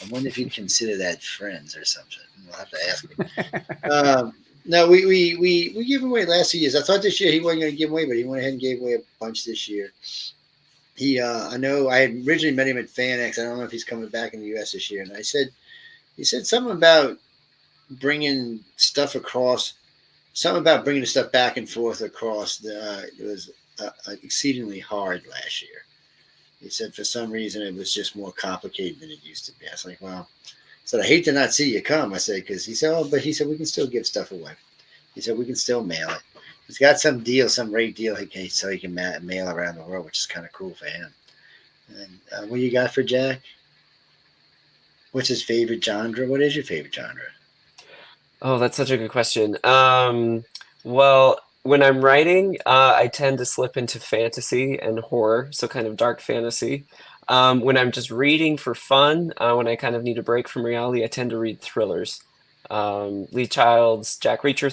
I wonder if he'd consider that friends or something. We'll have to ask him. No, we gave away last 2 years. I thought this year he wasn't going to give away, but he went ahead and gave away a bunch this year. I know I had originally met him at FanX. I don't know if he's coming back in the U.S. this year. And he said something about bringing stuff across, something about bringing the stuff back and forth across. It was exceedingly hard last year. He said for some reason it was just more complicated than it used to be. I was like, well, I said, I hate to not see you come. I said, because he said, but he said, we can still give stuff away. He said, we can still mail it. He's got some deal, some rate deal so he can mail around the world, which is kind of cool for him. And what you got for Jack? What's his favorite genre? What is your favorite genre? Oh, that's such a good question. Well, when I'm writing, I tend to slip into fantasy and horror, so kind of dark fantasy. When I'm just reading for fun, when I kind of need a break from reality, I tend to read thrillers. Lee Child's Jack Reacher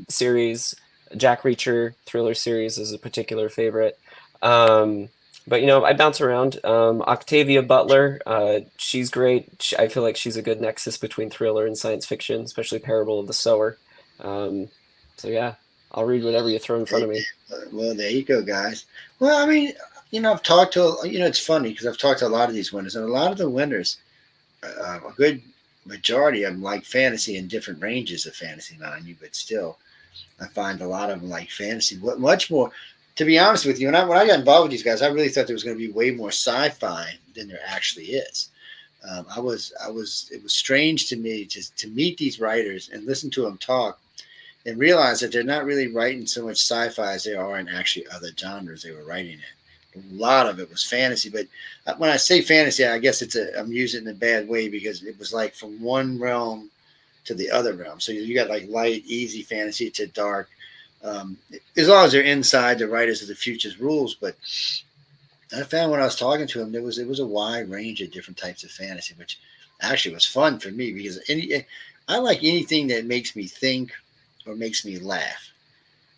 series, Jack Reacher thriller series is a particular favorite. But I bounce around. Octavia Butler, she's great. I feel like she's a good nexus between thriller and science fiction, especially Parable of the Sower. So yeah, I'll read whatever you throw in front of me. Well, there you go, guys. Well, I mean, I've talked to, it's funny because I've talked to a lot of these winners, and a lot of the winners, a good majority of them like fantasy in different ranges of fantasy, mind you, but still, I find a lot of them like fantasy. Much more, to be honest with you, when I got involved with these guys, I really thought there was going to be way more sci-fi than there actually is. It was strange to me to meet these writers and listen to them talk and realize that they're not really writing so much sci-fi as they are in actually other genres they were writing in. A lot of it was fantasy, but when I say fantasy, I guess I'm using it in a bad way because it was like from one realm to the other realm. So you got like light, easy fantasy to dark, as long as they're inside the writers of the future's rules. But I found when I was talking to them, it was a wide range of different types of fantasy, which actually was fun for me because I like anything that makes me think or makes me laugh.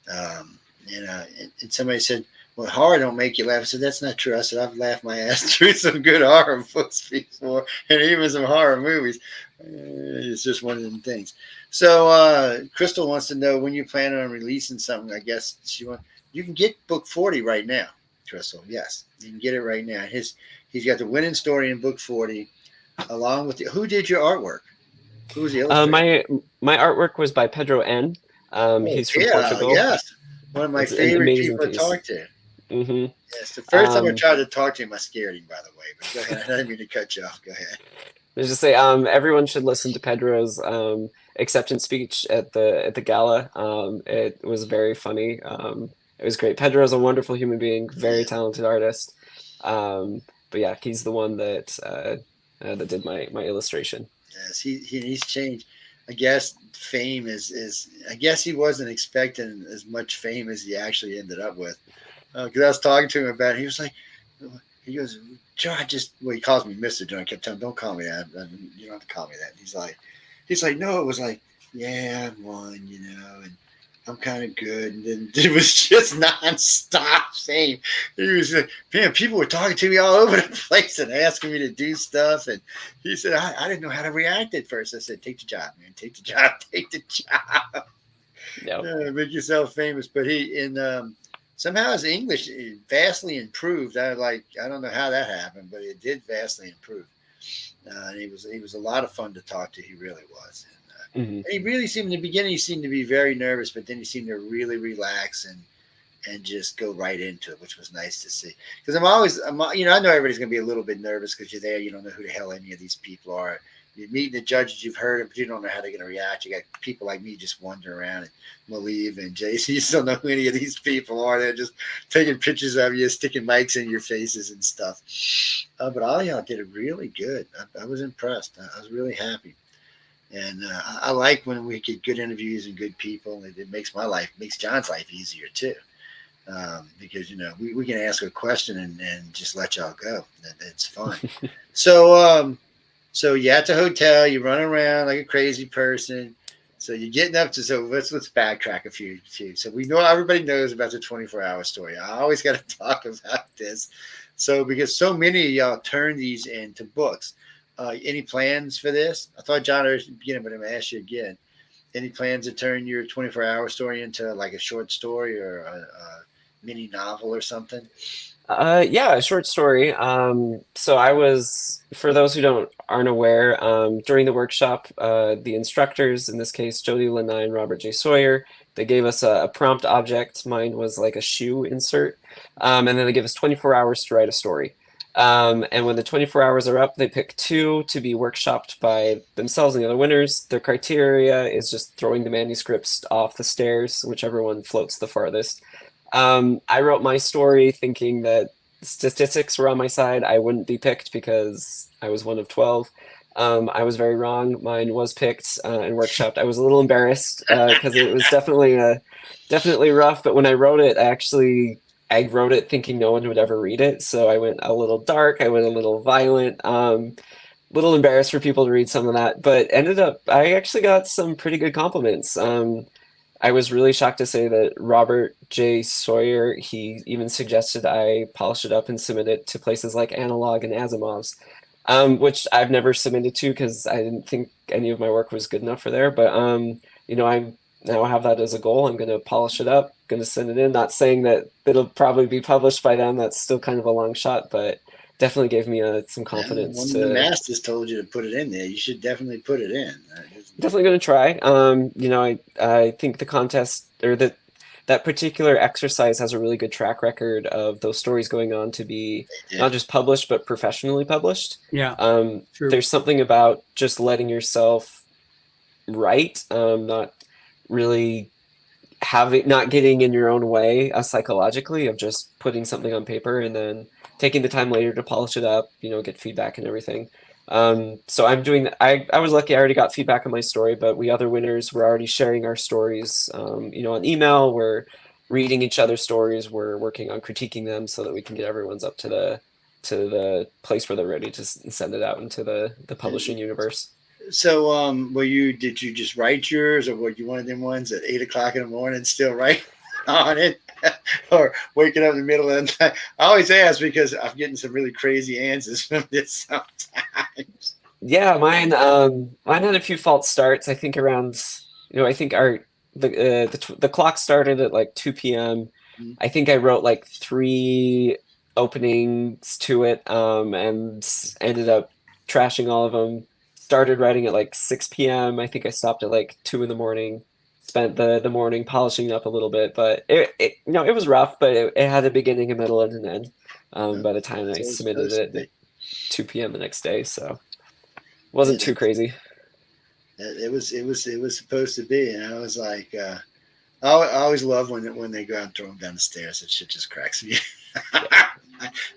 And somebody said, well, horror don't make you laugh. I said, that's not true. I said, I've laughed my ass through some good horror books before, and even some horror movies. It's just one of them things. So Crystal wants to know when you're planning on releasing something. I guess you can get book 40 right now, Crystal. Yes, you can get it right now. He's got the winning story in book 40, along with who did your artwork? Who was the illustrator? My artwork was by Pedro N. He's from Portugal. Yes, one of my favorite people to talk to. Mm-hmm. Yes, the first time I tried to talk to him, I scared him. By the way, but go ahead. I didn't mean to cut you off. Go ahead. Let's just say everyone should listen to Pedro's acceptance speech at the gala. It was very funny. It was great. Pedro's a wonderful human being, very talented artist. But yeah, he's the one that did my illustration. Yes, he's changed. I guess fame is. I guess he wasn't expecting as much fame as he actually ended up with. Because I was talking to him about it. He was like, he goes, John, he calls me Mr. John. I kept telling him, don't call me that. You don't have to call me that. He's like, no, it was like, yeah, I won, and I'm kind of good. And then it was just nonstop fame. He was like, man, people were talking to me all over the place and asking me to do stuff. And he said, I didn't know how to react at first. I said, take the job, man. Take the job. Take the job. Yep. Make yourself famous. But somehow his English vastly improved. I don't know how that happened, but it did vastly improve. And he was a lot of fun to talk to. He really was. And he really seemed, in the beginning, he seemed to be very nervous, but then he seemed to really relax and just go right into it, which was nice to see. Because I know everybody's going to be a little bit nervous because you're there. You don't know who the hell any of these people are. You're meeting the judges, you've heard them, but you don't know how they're going to react. You got people like me just wandering around, and Malieve and Jason, you still know who any of these people are. They're just taking pictures of you, sticking mics in your faces and stuff. But all y'all did it really good. I was impressed. I was really happy. And I like when we get good interviews and good people. It makes John's life easier too. Because, we can ask a question and just let y'all go. It's fun. So you're at the hotel, you run around like a crazy person. So you're getting up to, let's backtrack a few. So we know, everybody knows about the 24-hour story. I always got to talk about this. So because so many of y'all turn these into books, Any plans for this? I thought John asked at the beginning, but I'm going to ask you again. Any plans to turn your 24-hour story into like a short story or a mini novel or something? Yeah, a short story. So I was, for those who aren't aware, during the workshop, the instructors, in this case, Jody Lanai and Robert J. Sawyer, they gave us a prompt object. Mine was like a shoe insert. And then they give us 24 hours to write a story. And when the 24 hours are up, they pick two to be workshopped by themselves and the other winners. Their criteria is just throwing the manuscripts off the stairs, whichever one floats the farthest. I wrote my story thinking that statistics were on my side. I wouldn't be picked because I was one of 12. I was very wrong. Mine was picked and workshopped. I was a little embarrassed because it was definitely rough. But when I wrote it, I wrote it thinking no one would ever read it. So I went a little dark. I went a little violent. Little embarrassed for people to read some of that, but I actually got some pretty good compliments. I was really shocked to say that Robert J. Sawyer, he even suggested I polish it up and submit it to places like Analog and Asimov's, which I've never submitted to because I didn't think any of my work was good enough for there. But I now have that as a goal. I'm going to polish it up, going to send it in. Not saying that it'll probably be published by then. That's still kind of a long shot, but definitely gave me some confidence. One of the masters told you to put it in there. You should definitely put it in. Definitely going to try. I think the contest or that particular exercise has a really good track record of those stories going on to be not just published but professionally published. Yeah. True. There's something about just letting yourself write, not really not getting in your own way psychologically of just putting something on paper and then taking the time later to polish it up, get feedback and everything. So I'm doing that. I was lucky. I already got feedback on my story, but we other winners were already sharing our stories, on email. We're reading each other's stories. We're working on critiquing them so that we can get everyone's up to the place where they're ready to send it out into the publishing universe. So, did you just write yours, or were you one of them ones at 8:00 in the morning still writing on it? Or waking up in the middle of the night? I always ask because I'm getting some really crazy answers from this sometimes. Yeah, mine had a few false starts. I think around, I think the clock started at like 2 p.m. Mm-hmm. I think I wrote like 3 openings to it, and ended up trashing all of them. Started writing at like 6 p.m. I think I stopped at like 2 in the morning. Spent the morning polishing it up a little bit, but it was rough, but it had a beginning, a middle, and an end. By the time I submitted it at 2 p.m. the next day, so it wasn't too crazy. It was supposed to be, and I was like, I always love when they go out and throw them down the stairs. That shit just cracks me.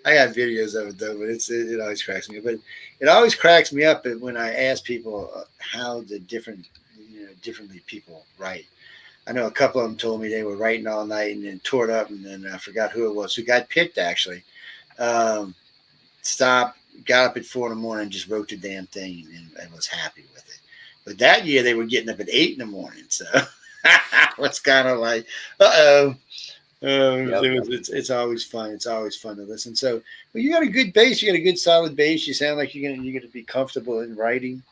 I got videos of it though, but it always cracks me. But it always cracks me up when I ask people how the differently people write. I know a couple of them told me they were writing all night and then tore it up, and then I forgot who it was who got picked actually. Stopped, got up at 4 in the morning, and just wrote the damn thing and was happy with it. But that year they were getting up at 8 in the morning, so it's kind of like, it's always fun. It's always fun to listen. So, well, you got a good base. You got a good solid base. You sound like you're gonna be comfortable in writing.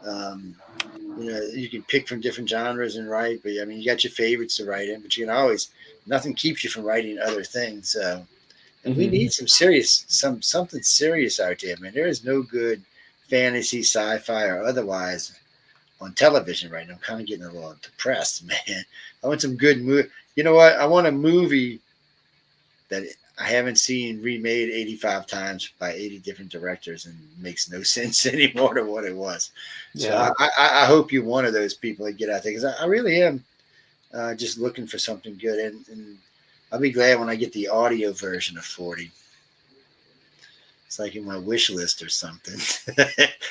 You can pick from different genres and write, but I mean, you got your favorites to write in, but you can always, nothing keeps you from writing other things. So, and we need something serious out there, man. There is no good fantasy, sci-fi, or otherwise on television right now. I'm kind of getting a little depressed, man. I want some good movie. You know what? I want a movie that I haven't seen remade 85 times by 80 different directors and makes no sense anymore to what it was. Yeah. So I hope you're one of those people that get out there, because I really am just looking for something good. And I'll be glad when I get the audio version of 40. It's like in my wish list or something.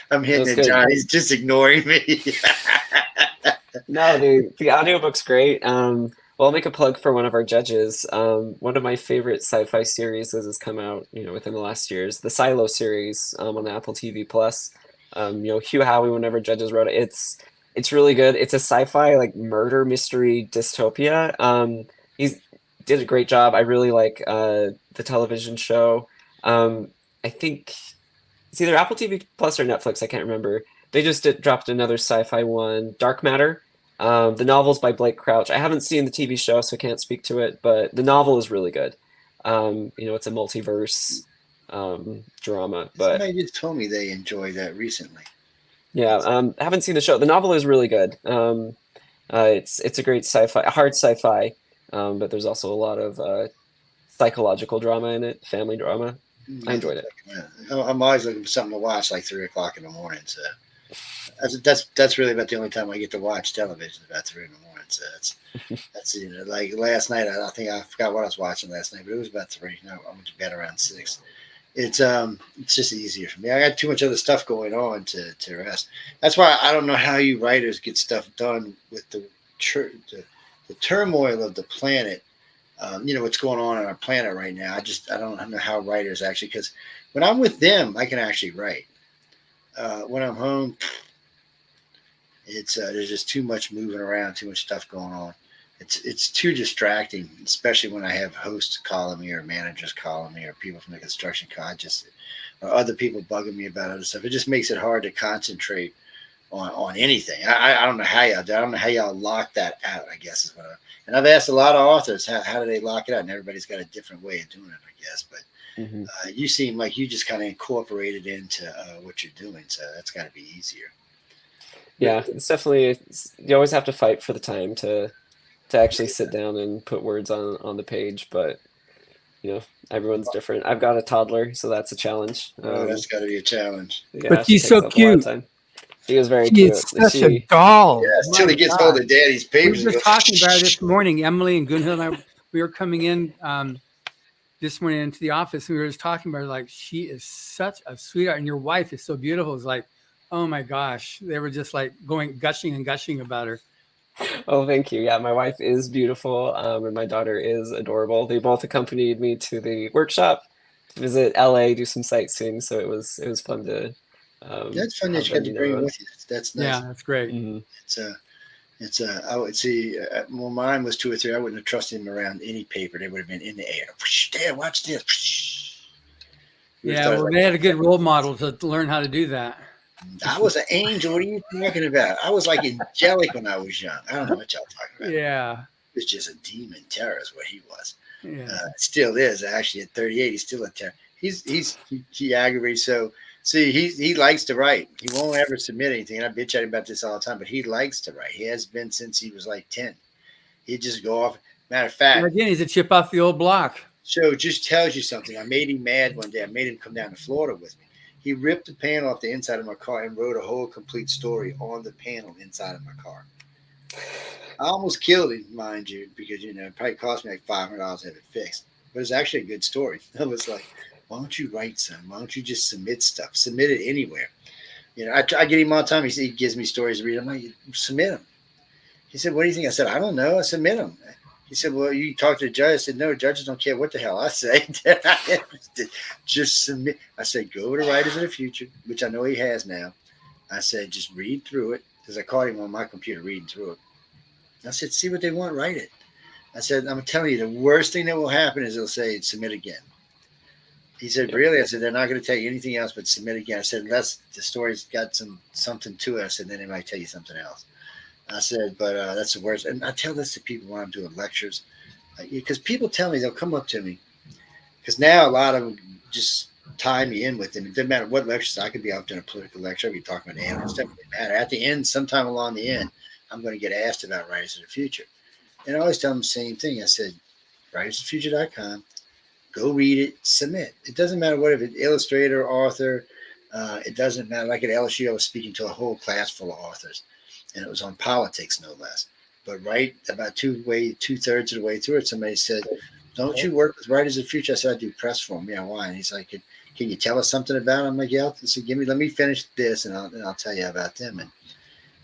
I'm hitting it, John. He's just ignoring me. No, the audiobook's great. Well, I'll make a plug for one of our judges. One of my favorite sci-fi series that has come out, within the last years, the Silo series on the Apple TV Plus. Hugh Howey, one of our judges, wrote it. It's really good. It's a sci-fi like murder mystery dystopia. He did a great job. I really like the television show. I think It's either Apple TV Plus or Netflix. I can't remember. They just dropped another sci-fi one, Dark Matter. The novel's by Blake Crouch. I haven't seen the TV show, so I can't speak to it, but the novel is really good. It's a multiverse drama, but Somebody just told me they enjoyed that recently. yeah, I haven't seen the show. The novel is really good. It's a great sci-fi, hard sci-fi, but there's also a lot of psychological drama in it, family drama. I enjoyed it. I'm always looking for something to watch like 3 o'clock in the morning. So that's really about the only time I get to watch television, about 3 in the morning. So that's like last night. I think I forgot what I was watching last night, but it was about 3. I went to bed around 6. It's just easier for me. I got too much other stuff going on to rest. That's why I don't know how you writers get stuff done with the turmoil of the planet. What's going on our planet right now. I don't know how writers actually, because when I'm with them, I can actually write. When I'm home, it's there's just too much moving around, too much stuff going on. It's too distracting, especially when I have hosts calling me or managers calling me or people from the construction or other people bugging me about other stuff. It just makes it hard to concentrate on anything. I don't know how y'all do. I don't know how y'all lock that out, I guess is what and I've asked a lot of authors how do they lock it out, and everybody's got a different way of doing it, I guess. But you seem like you just kind of incorporate it into what you're doing, so that's got to be easier. Yeah, it's definitely. You always have to fight for the time to actually sit down and put words on the page, but everyone's different. I've got a toddler, so that's a challenge. That's got to be a challenge. Yeah, but she's so cute. She was very She cute. is such a doll. Yeah, until he gets hold of daddy's papers. We were just talking about it this morning. Emily and Gunhild and I, we were coming in this morning into the office. And we were just talking about her, like, she is such a sweetheart, and your wife is so beautiful. It's like, oh my gosh, they were just like gushing about her. Oh, thank you. Yeah, my wife is beautiful, and my daughter is adorable. They both accompanied me to the workshop to visit LA, do some sightseeing. So it was fun to. That's fun that you got to bring with you. That's nice. Yeah, that's great. Mm-hmm. I would see. Well, mine was 2 or 3. I wouldn't have trusted him around any paper. They would have been in the air. Dad, watch this. Yeah, well, they had a good role model to learn how to do that. I was an angel. What are you talking about? I was like angelic when I was young. I don't know what y'all talking about. Yeah. He was just a demon terror is what he was. Yeah. Still is, actually. At 38, he's still a terror. He aggravates. So, see, he likes to write. He won't ever submit anything. And I bitch at him about this all the time, but he likes to write. He has been since he was like 10. He'd just go off. Matter of fact. And again, he's a chip off the old block. So it just tells you something. I made him mad one day. I made him come down to Florida with me. He ripped the panel off the inside of my car and wrote a whole complete story on the panel inside of my car. I almost killed him, mind you, because, it probably cost me like $500 to have it fixed. But it's actually a good story. I was like, why don't you write, son? Why don't you just submit stuff? Submit it anywhere. I get him all the time. He gives me stories to read. I'm like, submit them. He said, what do you think? I said, I don't know. I submit them. He said, well, you talk to the judge. I said, no, judges don't care what the hell I say. Just submit. I said, go over to Writers of the Future, which I know he has now. I said, just read through it, because I caught him on my computer reading through it. I said, see what they want, write it. I said, I'm telling you, the worst thing that will happen is they'll say, submit again. He said, really? I said, they're not going to tell you anything else but submit again. I said, unless the story's got something to it. I said, then they might tell you something else. I said, but that's the worst. And I tell this to people when I'm doing lectures, because people tell me, they'll come up to me, because now a lot of them just tie me in with them. It doesn't matter what lectures. I could be out doing a political lecture. I could be talking about animals. It doesn't matter. At the end, sometime along the end, I'm going to get asked about Writers of the Future. And I always tell them the same thing. I said, writersofthefuture.com, go read it, submit. It doesn't matter what, if it's illustrator, author. It doesn't matter. Like at LSU, I was speaking to a whole class full of authors, and it was on politics, no less. But right about 2/3 of the way through it, somebody said, don't you work with Writers of the Future? I said, I do press for them. Yeah, why? And he's like, can you tell us something about them? I'm like, yeah. He said, let me finish this, and I'll tell you about them.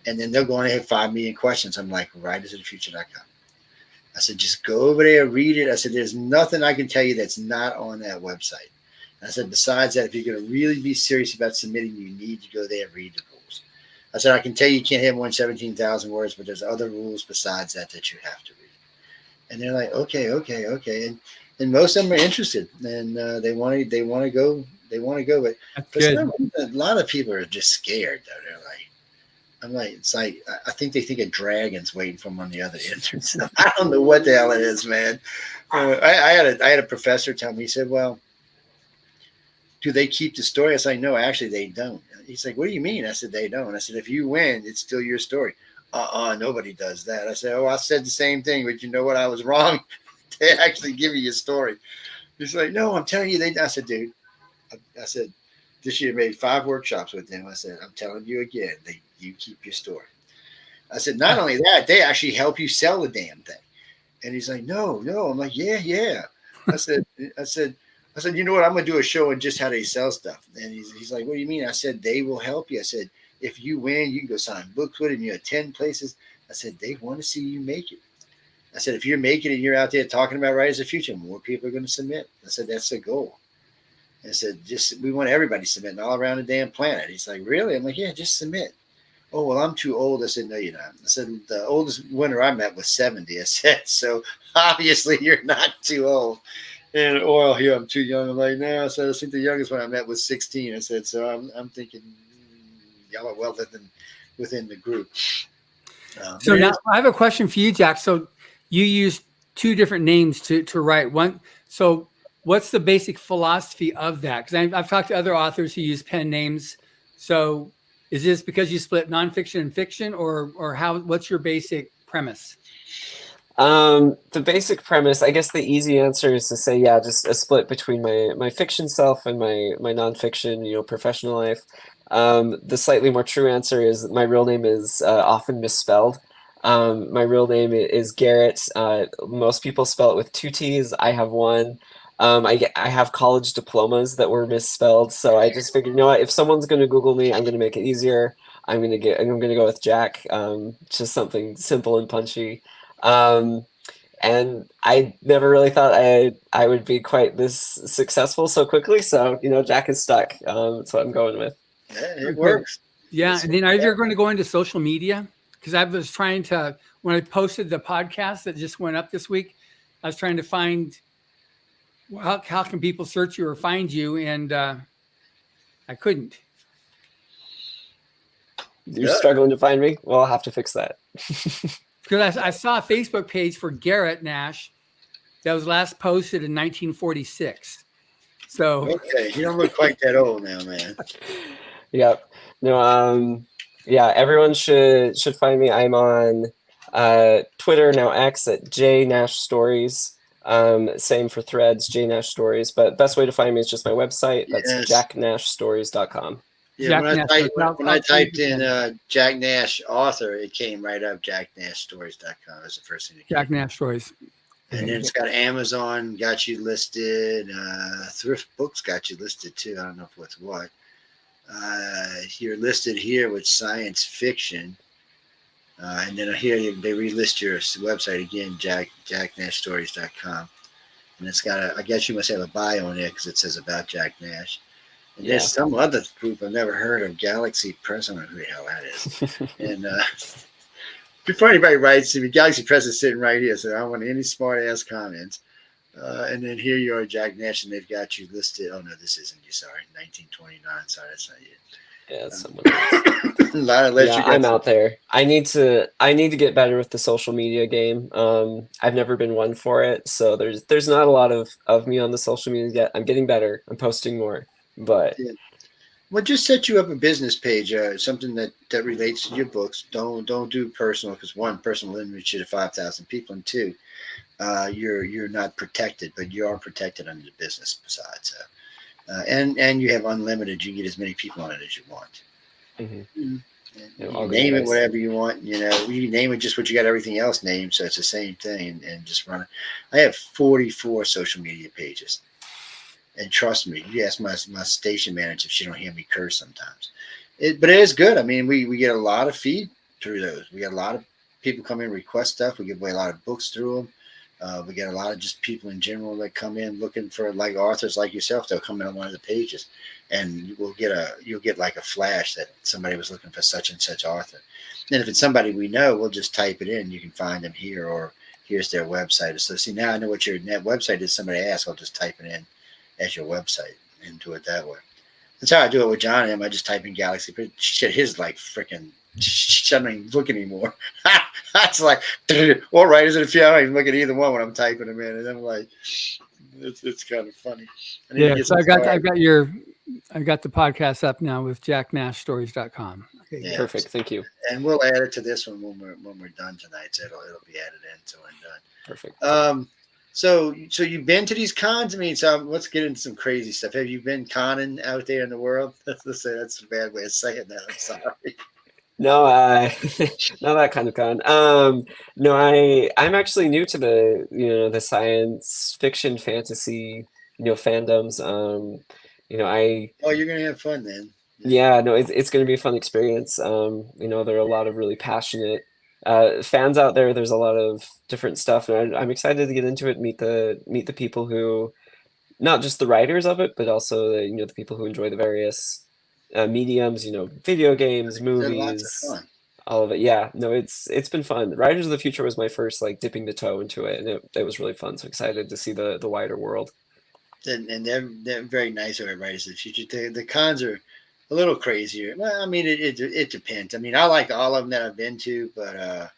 And then they'll go on and have 5 million questions. I'm like, writersofthefuture.com. I said, just go over there, read it. I said, there's nothing I can tell you that's not on that website. And I said, besides that, if you're going to really be serious about submitting, you need to go there and read the rules. I said, I can tell you can't have more than 17,000 words, but there's other rules besides that you have to read. And they're like, okay. And most of them are interested, and they want to They want to go, but That's for good. some reason, a lot of people are just scared. Though they're like, I'm like, it's like I think they think a dragon's waiting for them on the other end. So I don't know what the hell it is, man. I had a professor tell me. He said, "Well, do they keep the story?" I said, "No, actually, they don't." He's like, "What do you mean?" I said, "They don't." I said, "If you win, it's still your story." Nobody does that. I said, "Oh, I said the same thing, but you know what? I was wrong. They actually give you a story." He's like, "No, I'm telling you, they." I said, "Dude," I said, "this year made 5 workshops with them." I said, "I'm telling you again, you keep your story." I said, "Not only that, they actually help you sell the damn thing." And he's like, "No, no." I'm like, "Yeah, yeah." I said, I said, I said, "You know what? I'm gonna do a show on just how they sell stuff." And he's like, "What do you mean?" I said, "They will help you." I said, "If you win, you can go sign books with them. You attend places." I said, "They want to see you make it." I said, "If you're making it, you're out there talking about Right as the Future, more people are going to submit." I said, "That's the goal." I said, "Just we want everybody submitting all around the damn planet." He's like, "Really?" I'm like, "Yeah, just submit." "Oh, well, I'm too old." I said, "No, you're not." I said, "The oldest winner I met was 70." I said, "So obviously you're not too old." And Oil here, "I'm too young." I'm like, "No." I said, "I think the youngest one I met was 16." I said, "So I'm thinking y'all are well within the group." So now I have a question for you, Jack. So you use 2 different names to write one. So what's the basic philosophy of that? Because I've talked to other authors who use pen names. So is this because you split nonfiction and fiction, or how? What's your basic premise? The basic premise, I guess the easy answer is to say, yeah, just a split between my fiction self and my nonfiction, professional life. The slightly more true answer is that my real name is often misspelled. My real name is Garrett. Most people spell it with 2 T's. I have 1. I have college diplomas that were misspelled, so I just figured, you know what, if someone's going to Google me, I'm going to make it easier. I'm going to go with Jack. Just something simple and punchy. Um, and I never really thought I would be quite this successful so quickly. So, Jack is stuck. That's what I'm going with. Yeah, it works. Yeah. And then are you going to go into social media? Because I was trying to, when I posted the podcast that just went up this week, I was trying to find, well, how can people search you or find you? And I couldn't. You're struggling to find me? Well, I'll have to fix that. Because I saw a Facebook page for Garrett Nash that was last posted in 1946. So okay, you don't look quite that old now, man. Yep. No. Yeah. Everyone should find me. I'm on Twitter, now X, at J Nash Stories. Same for Threads, J Nash Stories. But best way to find me is just my website. That's jacknashstories.com. Yeah, when I typed in Jack Nash author, it came right up. JackNashStories.com. That's the first thing that came. Jack Nash Stories. And then it's got Amazon got you listed. Thrift Books got you listed too. I don't know what's what. You're listed here with science fiction. And then here they relist your website again, JackNashStories.com. And it's got I guess you must have a bio on there because it says about Jack Nash. And there's some other group I've never heard of, Galaxy Press. I don't know who the hell that is. And before anybody writes to me, Galaxy Press is sitting right here, so I don't want any smart ass comments. And then here you are, Jack Nash, and they've got you listed. Oh no, this isn't you. Sorry, 1929. Sorry, that's not you. Yeah, it's someone else. A lot of I'm out there. I need to get better with the social media game. I've never been one for it, so there's not a lot of me on the social media yet. I'm getting better. I'm posting more. But well, just set you up a business page, something that relates to your books. Don't do personal, because 1, personal limits you to 5,000 people, and 2, you're not protected, but you are protected under the business besides. And you have unlimited. You can get as many people on it as you want. Mm-hmm. You name it whatever you want. You name it just what you got everything else named, so it's the same thing, and just run it. I have 44 social media pages. And trust me, you ask my station manager if she don't hear me curse sometimes. But it is good. I mean, we get a lot of feed through those. We get a lot of people come in, request stuff. We give away a lot of books through them. We get a lot of just people in general that come in looking for, like authors like yourself. They'll come in on one of the pages, and you'll get like a flash that somebody was looking for such and such author. And if it's somebody we know, we'll just type it in. You can find them here, or here's their website. So see, now I know what your net website is. Somebody asks, I'll just type it in as your website, and do it that way. That's how I do it with John and him. I just type in Galaxy, but shit, his like freaking. I don't even look anymore. That's like, all right, is it a few? I don't even look at either one when I'm typing them in, and I'm like, it's kind of funny. Yeah, so I got the podcast up now with jacknashstories.com. Okay, yeah, perfect. Thank you. And we'll add it to this one when we're done tonight. So it'll be added in so when done. Perfect. So you've been to these cons? I mean, so let's get into some crazy stuff. Have you been conning out there in the world? Let's say that's a bad way of saying that. I'm sorry. No, not that kind of con. No, I'm actually new to the science fiction fantasy fandoms. Oh, you're gonna have fun then. Yeah, no, it's gonna be a fun experience. There are a lot of really passionate fans out there. There's a lot of different stuff, and I'm excited to get into it. Meet the people who, not just the writers of it, but also the people who enjoy the various mediums, video games, movies, all of it. Yeah, no, it's been fun. Riders of the Future was my first like dipping the toe into it, and it was really fun. So excited to see the wider world. And they're very nice over Riders of the Future. The cons are a little crazier. Well, I mean, it depends. I mean, I like all of them that I've been to, but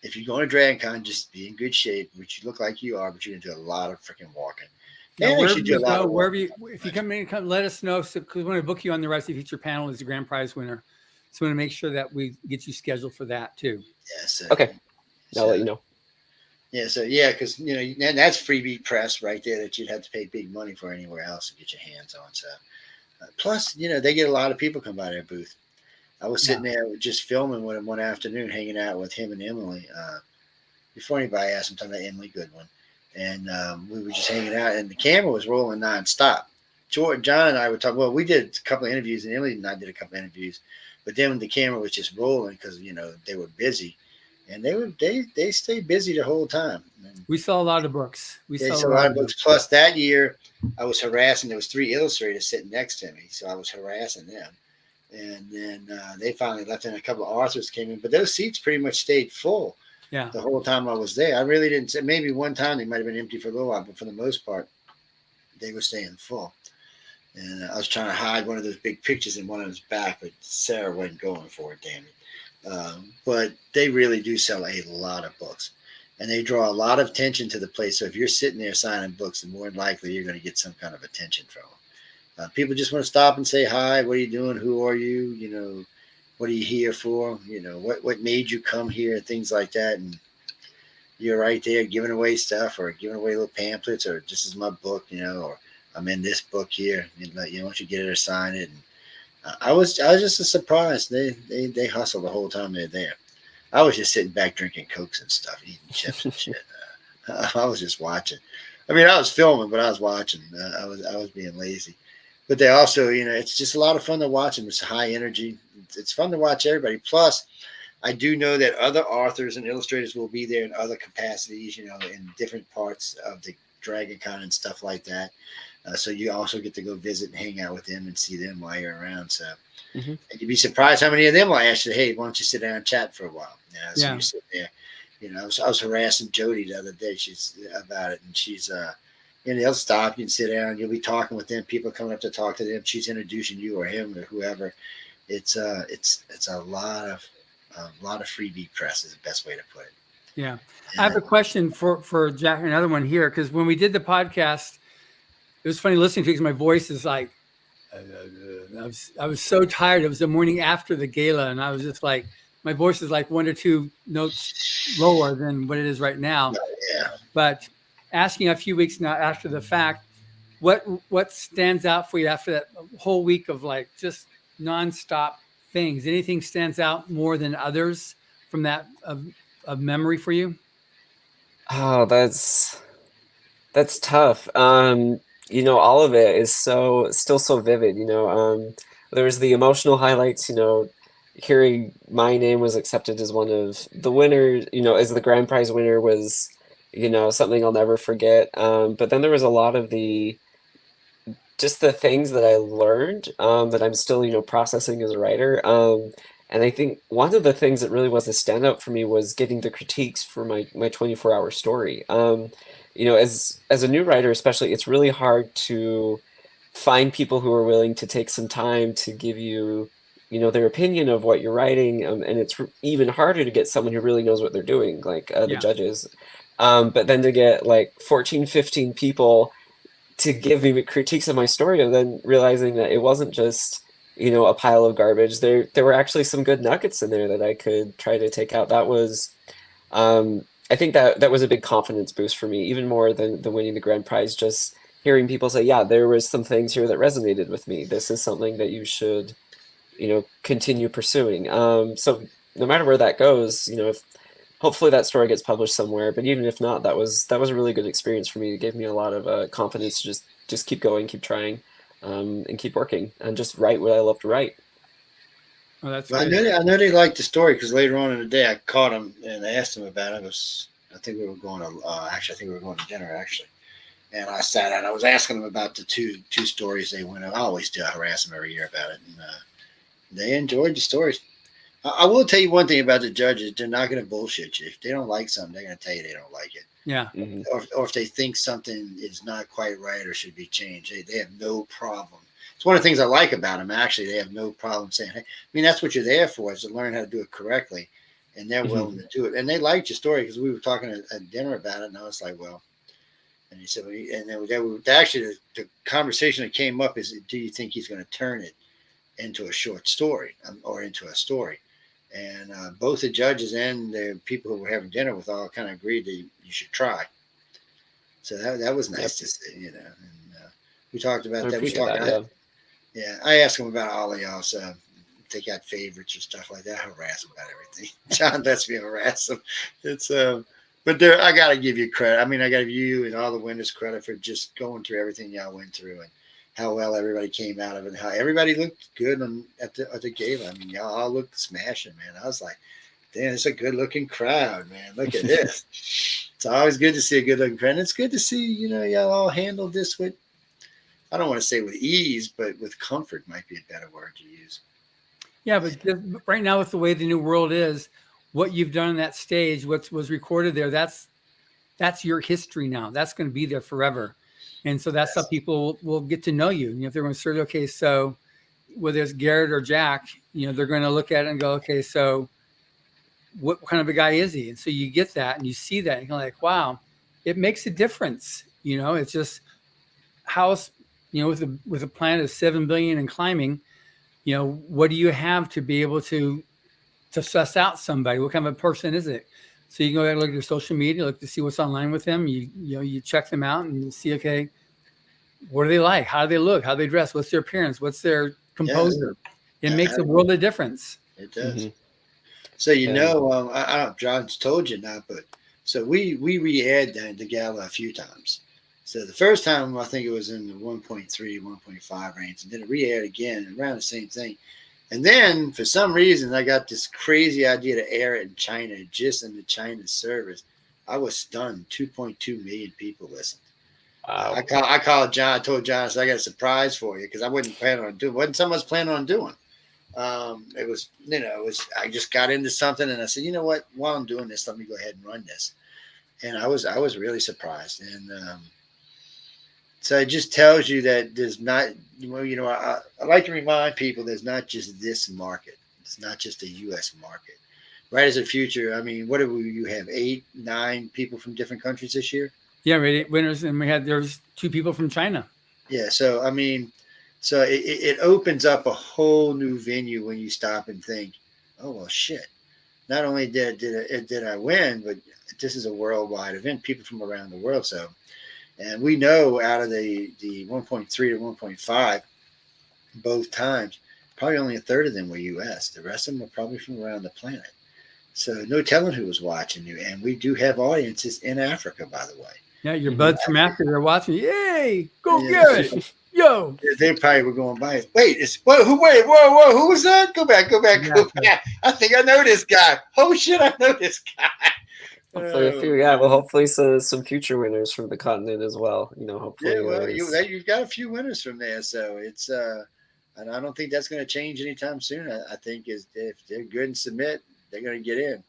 if you're going to Dragon Con, just be in good shape, which you look like you are, but you're gonna do a lot of freaking walking. Now, wherever if you come in, let us know. Because we want to book you on the Rise of the Future panel as the grand prize winner. So we want to make sure that we get you scheduled for that too. Yes. Okay. I'll let you know. Yeah. So because that's freebie press right there that you'd have to pay big money for anywhere else to get your hands on. So plus, they get a lot of people come by their booth. I was sitting there just filming with him one afternoon, hanging out with him and Emily. Before anybody asked him, talking about Emily Goodwin. And we were just hanging out, and the camera was rolling nonstop. John and I were talking. Well, we did a couple of interviews, and Emily and I did a couple of interviews. But then the camera was just rolling because they were busy, and they stayed busy the whole time. And we saw a lot of books. We saw a lot of books. Plus, that year I was harassing. There was 3 illustrators sitting next to me, so I was harassing them. And then they finally left, and a couple of authors came in. But those seats pretty much stayed full. Yeah. The whole time I was there, I really didn't say. Maybe one time they might have been empty for a little while, but for the most part, they were staying full. And I was trying to hide one of those big pictures in one of his back, but Sarah wasn't going for it. Damn it! But they really do sell a lot of books, and they draw a lot of attention to the place. So if you're sitting there signing books, then more than likely you're going to get some kind of attention from them. People just want to stop and say hi. What are you doing? Who are you? What are you here for? What made you come here? Things like that. And you're right there giving away stuff or giving away little pamphlets or this is my book, or I'm in this book here. Once you get it or sign it. And I was just surprised. They hustle the whole time they're there. I was just sitting back drinking Cokes and stuff, eating chips and shit. I was just watching. I mean, I was filming, but I was watching. I was being lazy. But they also, it's just a lot of fun to watch them. It's high energy. It's fun to watch everybody. Plus, I do know that other authors and illustrators will be there in other capacities, in different parts of the Dragon Con and stuff like that. So you also get to go visit and hang out with them and see them while you're around. So and you'd be surprised how many of them will ask you, hey, why don't you sit down and chat for a while? So you sit there. I was harassing Jody the other day. She's about it, and she's they'll stop you and sit down. You'll be talking with them. People coming up to talk to them. She's introducing you or him or whoever. It's a lot of freebie press is the best way to put it. Yeah. I have a question for Jack, another one here, because when we did the podcast, it was funny listening to it because my voice is like, I was so tired. It was the morning after the gala, and I was just like, my voice is like 1 or 2 notes lower than what it is right now. Yeah. But asking a few weeks now after the fact, what stands out for you after that whole week of like just nonstop things? Anything stands out more than others from that of memory for you? Oh, that's tough. All of it is still so vivid. There was the emotional highlights. Hearing my name was accepted as one of the winners. As the grand prize winner was, something I'll never forget. But then there was a lot of the things that I learned that I'm still, processing as a writer. And I think one of the things that really was a standout for me was getting the critiques for my 24-hour story. As a new writer, especially, it's really hard to find people who are willing to take some time to give you, their opinion of what you're writing. And it's even harder to get someone who really knows what they're doing, like the judges. But then to get like 14, 15 people to give me critiques of my story, and then realizing that it wasn't just, a pile of garbage. There were actually some good nuggets in there that I could try to take out. That was, I think that was a big confidence boost for me, even more than the winning the grand prize. Just hearing people say, yeah, there was some things here that resonated with me. This is something that you should, continue pursuing. So no matter where that goes, if hopefully that story gets published somewhere, but even if not, that was a really good experience for me. It gave me a lot of confidence to just keep going, keep trying, and keep working, and just write what I love to write. Oh, that's Well, good. I know they liked the story because later on in the day I caught him and I asked him about it. I think we were going to actually I think we were going to dinner actually, and I sat out. I was asking them about the two stories they went. I always do. I harass them every year about it, and they enjoyed the stories. I will tell you one thing about the judges: they're not going to bullshit you. If they don't like something, they're going to tell you they don't like it. Yeah. Mm-hmm. Or if they think something is not quite right or should be changed, they have no problem. It's one of the things I like about them. Actually, they have no problem saying, "Hey," I mean, that's what you're there for, is to learn how to do it correctly, and they're willing to do it. And they liked your story because we were talking at dinner about it, and I was like, "Well," and he said, and then actually the conversation that came up is, "Do you think he's going to turn it into a short story or into a story?" And both the judges and the people who were having dinner with all kind of agreed that you should try. So that was nice to see, And we talked about I that. We appreciate talked. that. Yeah, I asked them about all of y'all's. They got favorites or stuff like that. I harass them about everything. John lets me harass them. It's but there, I got to give you credit. I mean, I got to give you and all the winners credit for just going through everything y'all went through and how well everybody came out of it. And how everybody looked good at the gala. I mean, y'all all looked smashing, man. I was like, damn, it's a good looking crowd, man. Look at this. It's always good to see a good looking crowd. And it's good to see, y'all all handled this with, I don't want to say with ease, but with comfort might be a better word to use. Yeah, but right now with the way the new world is, what you've done on that stage, what was recorded there, that's your history now. That's going to be there forever. And so that's how people will get to know you. If they're going to say, okay, so whether it's Garrett or Jack, they're going to look at it and go, okay, so what kind of a guy is he? And so you get that and you see that and you're like, wow, it makes a difference. It's just house, with a planet of 7 billion and climbing, what do you have to be able to suss out somebody? What kind of a person is it? So you can go back and look at your social media, look to see what's online with them. You check them out and you see, okay, what do they like? How do they look? How do they dress? What's their appearance? What's their composure? It makes a world of difference. It does. Mm-hmm. So I don't know if John's told you now, but so we re-aired the gala a few times. So the first time I think it was in the 1.3, 1.5 range, and then it re-aired again around the same thing. And then for some reason I got this crazy idea to air it in China, just in the China service. I was stunned. 2.2 million people listened. Wow. I called John. I told John, I said, I got a surprise for you because I wasn't planning on doing. Wasn't someone was planning on doing. It was, I just got into something and I said, you know what, while I'm doing this, let me go ahead and run this. And I was really surprised. And so it just tells you that there's not, I like to remind people there's not just this market. It's not just a U.S. market. Right as a future, I mean, what do you have, 8, 9 people from different countries this year? Yeah, we winners, and there's 2 people from China. Yeah, so I mean, so it opens up a whole new venue when you stop and think, oh well, shit. Not only did I win, but this is a worldwide event, people from around the world. So, and we know out of the 1.3 to 1.5, both times, probably only a third of them were U.S. The rest of them were probably from around the planet. So no telling who was watching you, and we do have audiences in Africa, by the way. Yeah, your buds from Africa are watching. Yay! Go get it! Yo! They probably were going by. Wait, whoa! Who was that? Go back! I think I know this guy. Oh shit, I know this guy. Hopefully a few, well, hopefully some future winners from the continent as well. Hopefully. Yeah, well, you've got a few winners from there, so it's and I don't think that's going to change anytime soon. I think if they're good and submit, they're going to get in.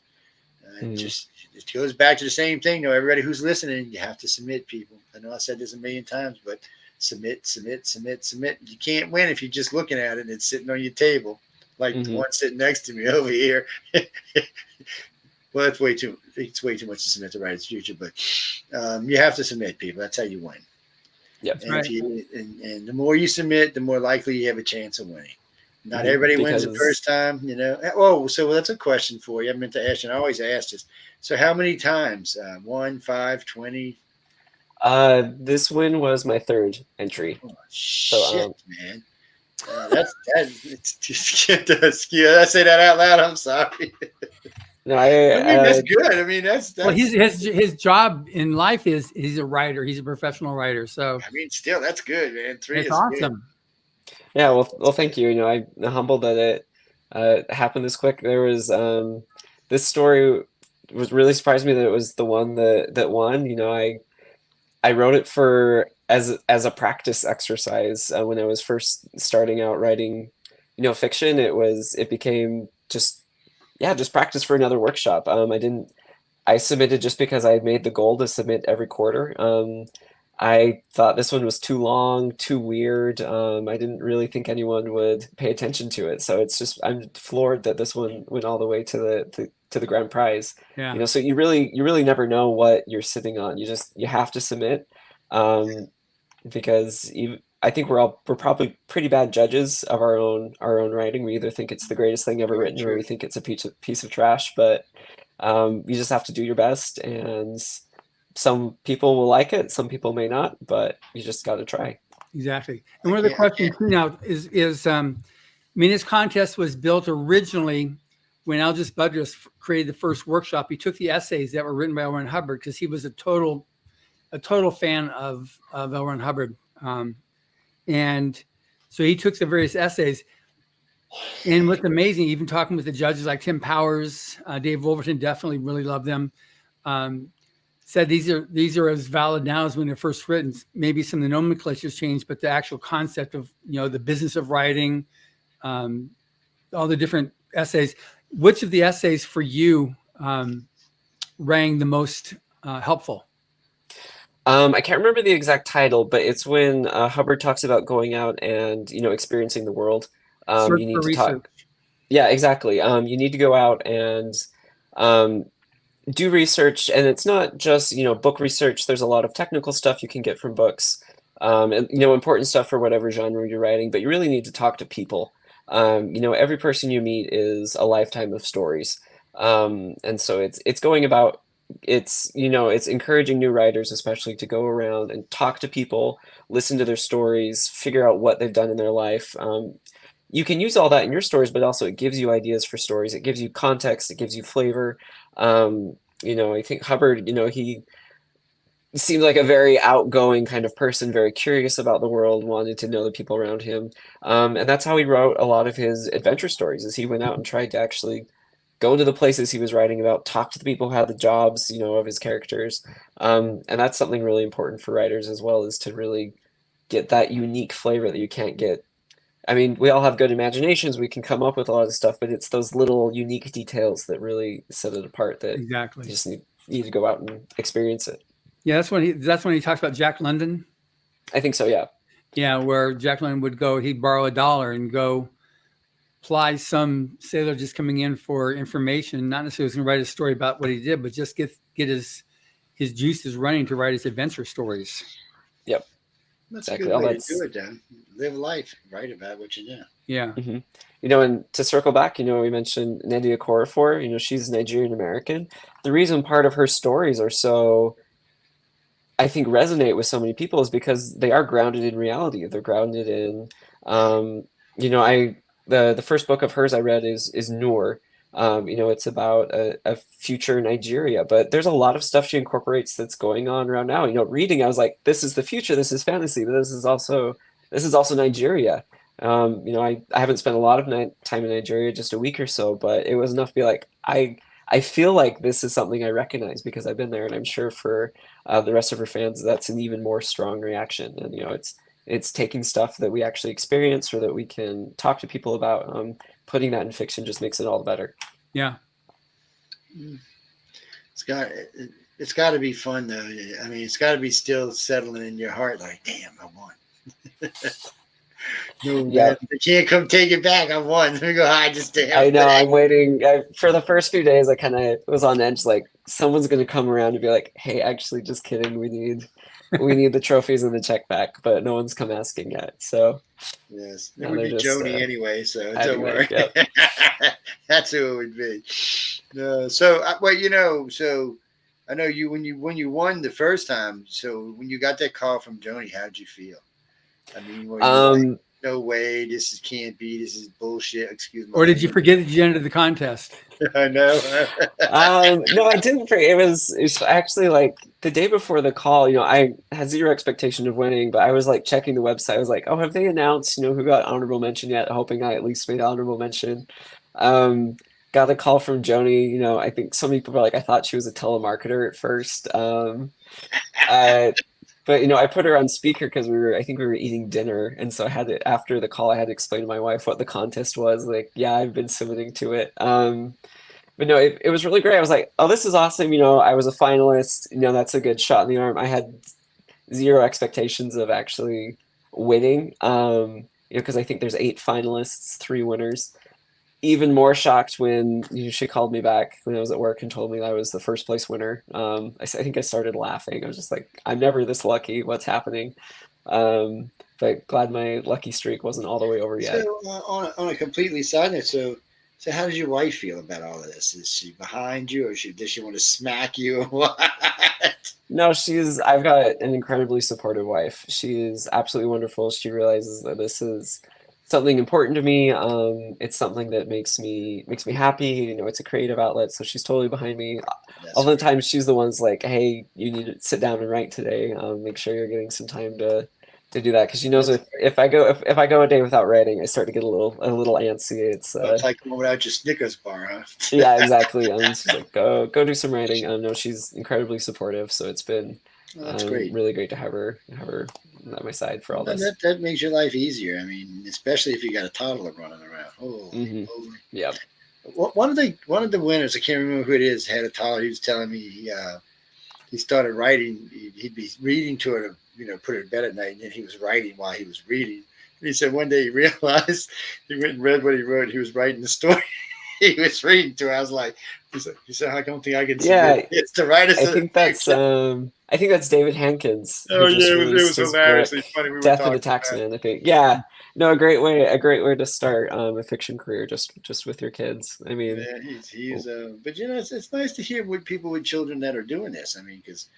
It goes back to the same thing. Everybody who's listening, you have to submit, people. I know I said this a million times, but submit, submit, submit, submit. You can't win if you're just looking at it and it's sitting on your table, like the one sitting next to me over here. Well, it's way too much to submit to write its future, but you have to submit, people. That's how you win. Yep. And if you and the more you submit, the more likely you have a chance of winning. Not everybody wins the first time, you know. Oh, so that's a question for you. I meant to ask you, and I always ask this. So how many times? 1, 5, 20? This win was my third entry. Oh, shit, man. It's just the skill. I say that out loud. I'm sorry. No, I mean that's good. I mean that's well, his job in life is he's a writer. He's a professional writer. So I mean, still that's good, man. 3 is awesome. Good. Yeah, well, thank you. You know, I'm humbled that it happened this quick. There was this story was really surprised me that it was the one that won. You know, I wrote it for as a practice exercise when I was first starting out writing, you know, fiction. It became just practice for another workshop. I submitted just because I had made the goal to submit every quarter. I thought this one was too long, too weird. I didn't really think anyone would pay attention to it. So I'm floored that this one went all the way to the grand prize. Yeah. You know, so you really never know what you're sitting on. You have to submit, because I think we're probably pretty bad judges of our own writing. We either think it's the greatest thing ever written, or we think it's a piece of trash. But you just have to do your best, and some people will like it, some people may not, but you just got to try. Exactly. And one of the questions now is I mean, this contest was built originally when Aldous Budrus created the first workshop. He took the essays that were written by L. Ron Hubbard because he was a total fan of L. Ron Hubbard. And so he took the various essays. And what's amazing, even talking with the judges like Tim Powers, Dave Wolverton definitely really loved them. Said these are as valid now as when they're first written. Maybe some of the nomenclature's changed, but the actual concept of, you know, the business of writing, all the different essays. Which of the essays for you rang the most helpful? I can't remember the exact title, but it's when Hubbard talks about going out and, you know, experiencing the world. Search You need for to research. talk. Yeah, exactly. You need to go out and do research, and it's not just, you know, book research. There's a lot of technical stuff you can get from books, and, you know, important stuff for whatever genre you're writing, but you really need to talk to people. You know, every person you meet is a lifetime of stories. And so it's going about, you know, it's encouraging new writers, especially, to go around and talk to people, listen to their stories, figure out what they've done in their life. You can use all that in your stories, but also it gives you ideas for stories. It gives you context. It gives you flavor. You know, I think Hubbard, you know, he seemed like a very outgoing kind of person, very curious about the world, wanted to know the people around him. And that's how he wrote a lot of his adventure stories, is he went out and tried to actually go to the places he was writing about, talk to the people who had the jobs, you know, of his characters. And that's something really important for writers as well, is to really get that unique flavor that you can't get. I mean, we all have good imaginations. We can come up with a lot of stuff, but it's those little unique details that really set it apart, that Exactly. you just need to go out and experience it. Yeah, that's when he talks about Jack London. I think so, yeah. Yeah, where Jack London would go, he'd borrow $1 and go ply some sailor just coming in for information, not necessarily going to write a story about what he did, but just get his juices running to write his adventure stories. Yep. That's exactly a good way to do it, then. Live life, write about what you do. Yeah. Mm-hmm. You know, and to circle back, you know, we mentioned Nnedi Okorafor. You know, she's Nigerian American. The reason part of her stories are so, I think, resonate with so many people is because they are grounded in reality. They're grounded in, you know, the first book of hers I read is Noor. You know, it's about a future Nigeria, but there's a lot of stuff she incorporates that's going on around now. You know, reading, I was like, this is the future, this is fantasy, but this is also Nigeria. You know, I haven't spent a lot of time in Nigeria, just a week or so, but it was enough to be like, I feel like this is something I recognize because I've been there, and I'm sure for the rest of her fans, that's an even more strong reaction. And, you know, it's taking stuff that we actually experience or that we can talk to people about. Putting that in fiction just makes it all the better. Yeah. It's got to be fun, though. I mean, it's got to be still settling in your heart, like, damn, I won. No, man, Yep. they can't come take it back. I won. Let me go hide this damn I know. thing. I'm waiting. For the first few days, I kind of was on edge. Like someone's gonna come around and be like, "Hey, actually, just kidding. We need the trophies and the check back," but no one's come asking yet. So Yes, it now would they're be just Joni anyway, so don't hiding worry. it. Yep. That's who it would be. No, so well, so I know you when you won the first time. So when you got that call from Joni, how did you feel? I mean, were you like, Um, no way, can't be, this is bullshit. Excuse my Or did you language. forget that you entered the contest? I know. no, I didn't. It was actually like the day before the call. I had zero expectation of winning, but I was like checking the website. I was like, "Oh, have they announced who got honorable mention yet?" Hoping I at least made honorable mention. Um, got a call from Joni. I think some people were like, I thought she was a telemarketer at first. Uh, but I put her on speaker because I think we were eating dinner, and so I had to, after the call, I had to explain to my wife what the contest was. Like, yeah, I've been submitting to it. But no, it was really great. I was like, oh, this is awesome. I was a finalist. That's a good shot in the arm. I had zero expectations of actually winning. Because I think there's 8 finalists, 3 winners. Even more shocked when she called me back when I was at work and told me that I was the first place winner. I think I started laughing. I was just like, I'm never this lucky. What's happening? But glad my lucky streak wasn't all the way over So yet. on a completely side note, so how does your wife feel about all of this? Is she behind you, or does she want to smack you, or what? No, I've got an incredibly supportive wife. She is absolutely wonderful. She realizes that this is something important to me. It's something that makes me happy. It's a creative outlet, so she's totally behind me. All That's the great. time she's the one's like, "Hey, you need to sit down and write today. Make sure you're getting some time to do that," because she knows That's if I go a day without writing, I start to get a little antsy. It's like going without your Snickers bar, huh? Yeah, exactly. She's like, go do some writing. No, she's incredibly supportive, so it's been Well, that's great. really great to have her at my side for all Well, this. that makes your life easier. I mean, especially if you got a toddler running around. Holy Hmm. moly! Yeah. One of the winners, I can't remember who it is, had a toddler. He was telling me he started writing. He'd be reading to her, put her to bed at night, and then he was writing while he was reading. And he said one day he realized he went and read what he wrote. He was writing the story he was reading to her. I was like, he said, I don't think I can submit Yeah, it's to write us. I think that's David Hankins who Oh just yeah, it released was his book, hilariously funny. We were Death of the talking about it. Taxman, I think. Yeah. No, a great way to start a fiction career just with your kids. I mean, Yeah, but it's nice to hear what people with children that are doing this. I mean, because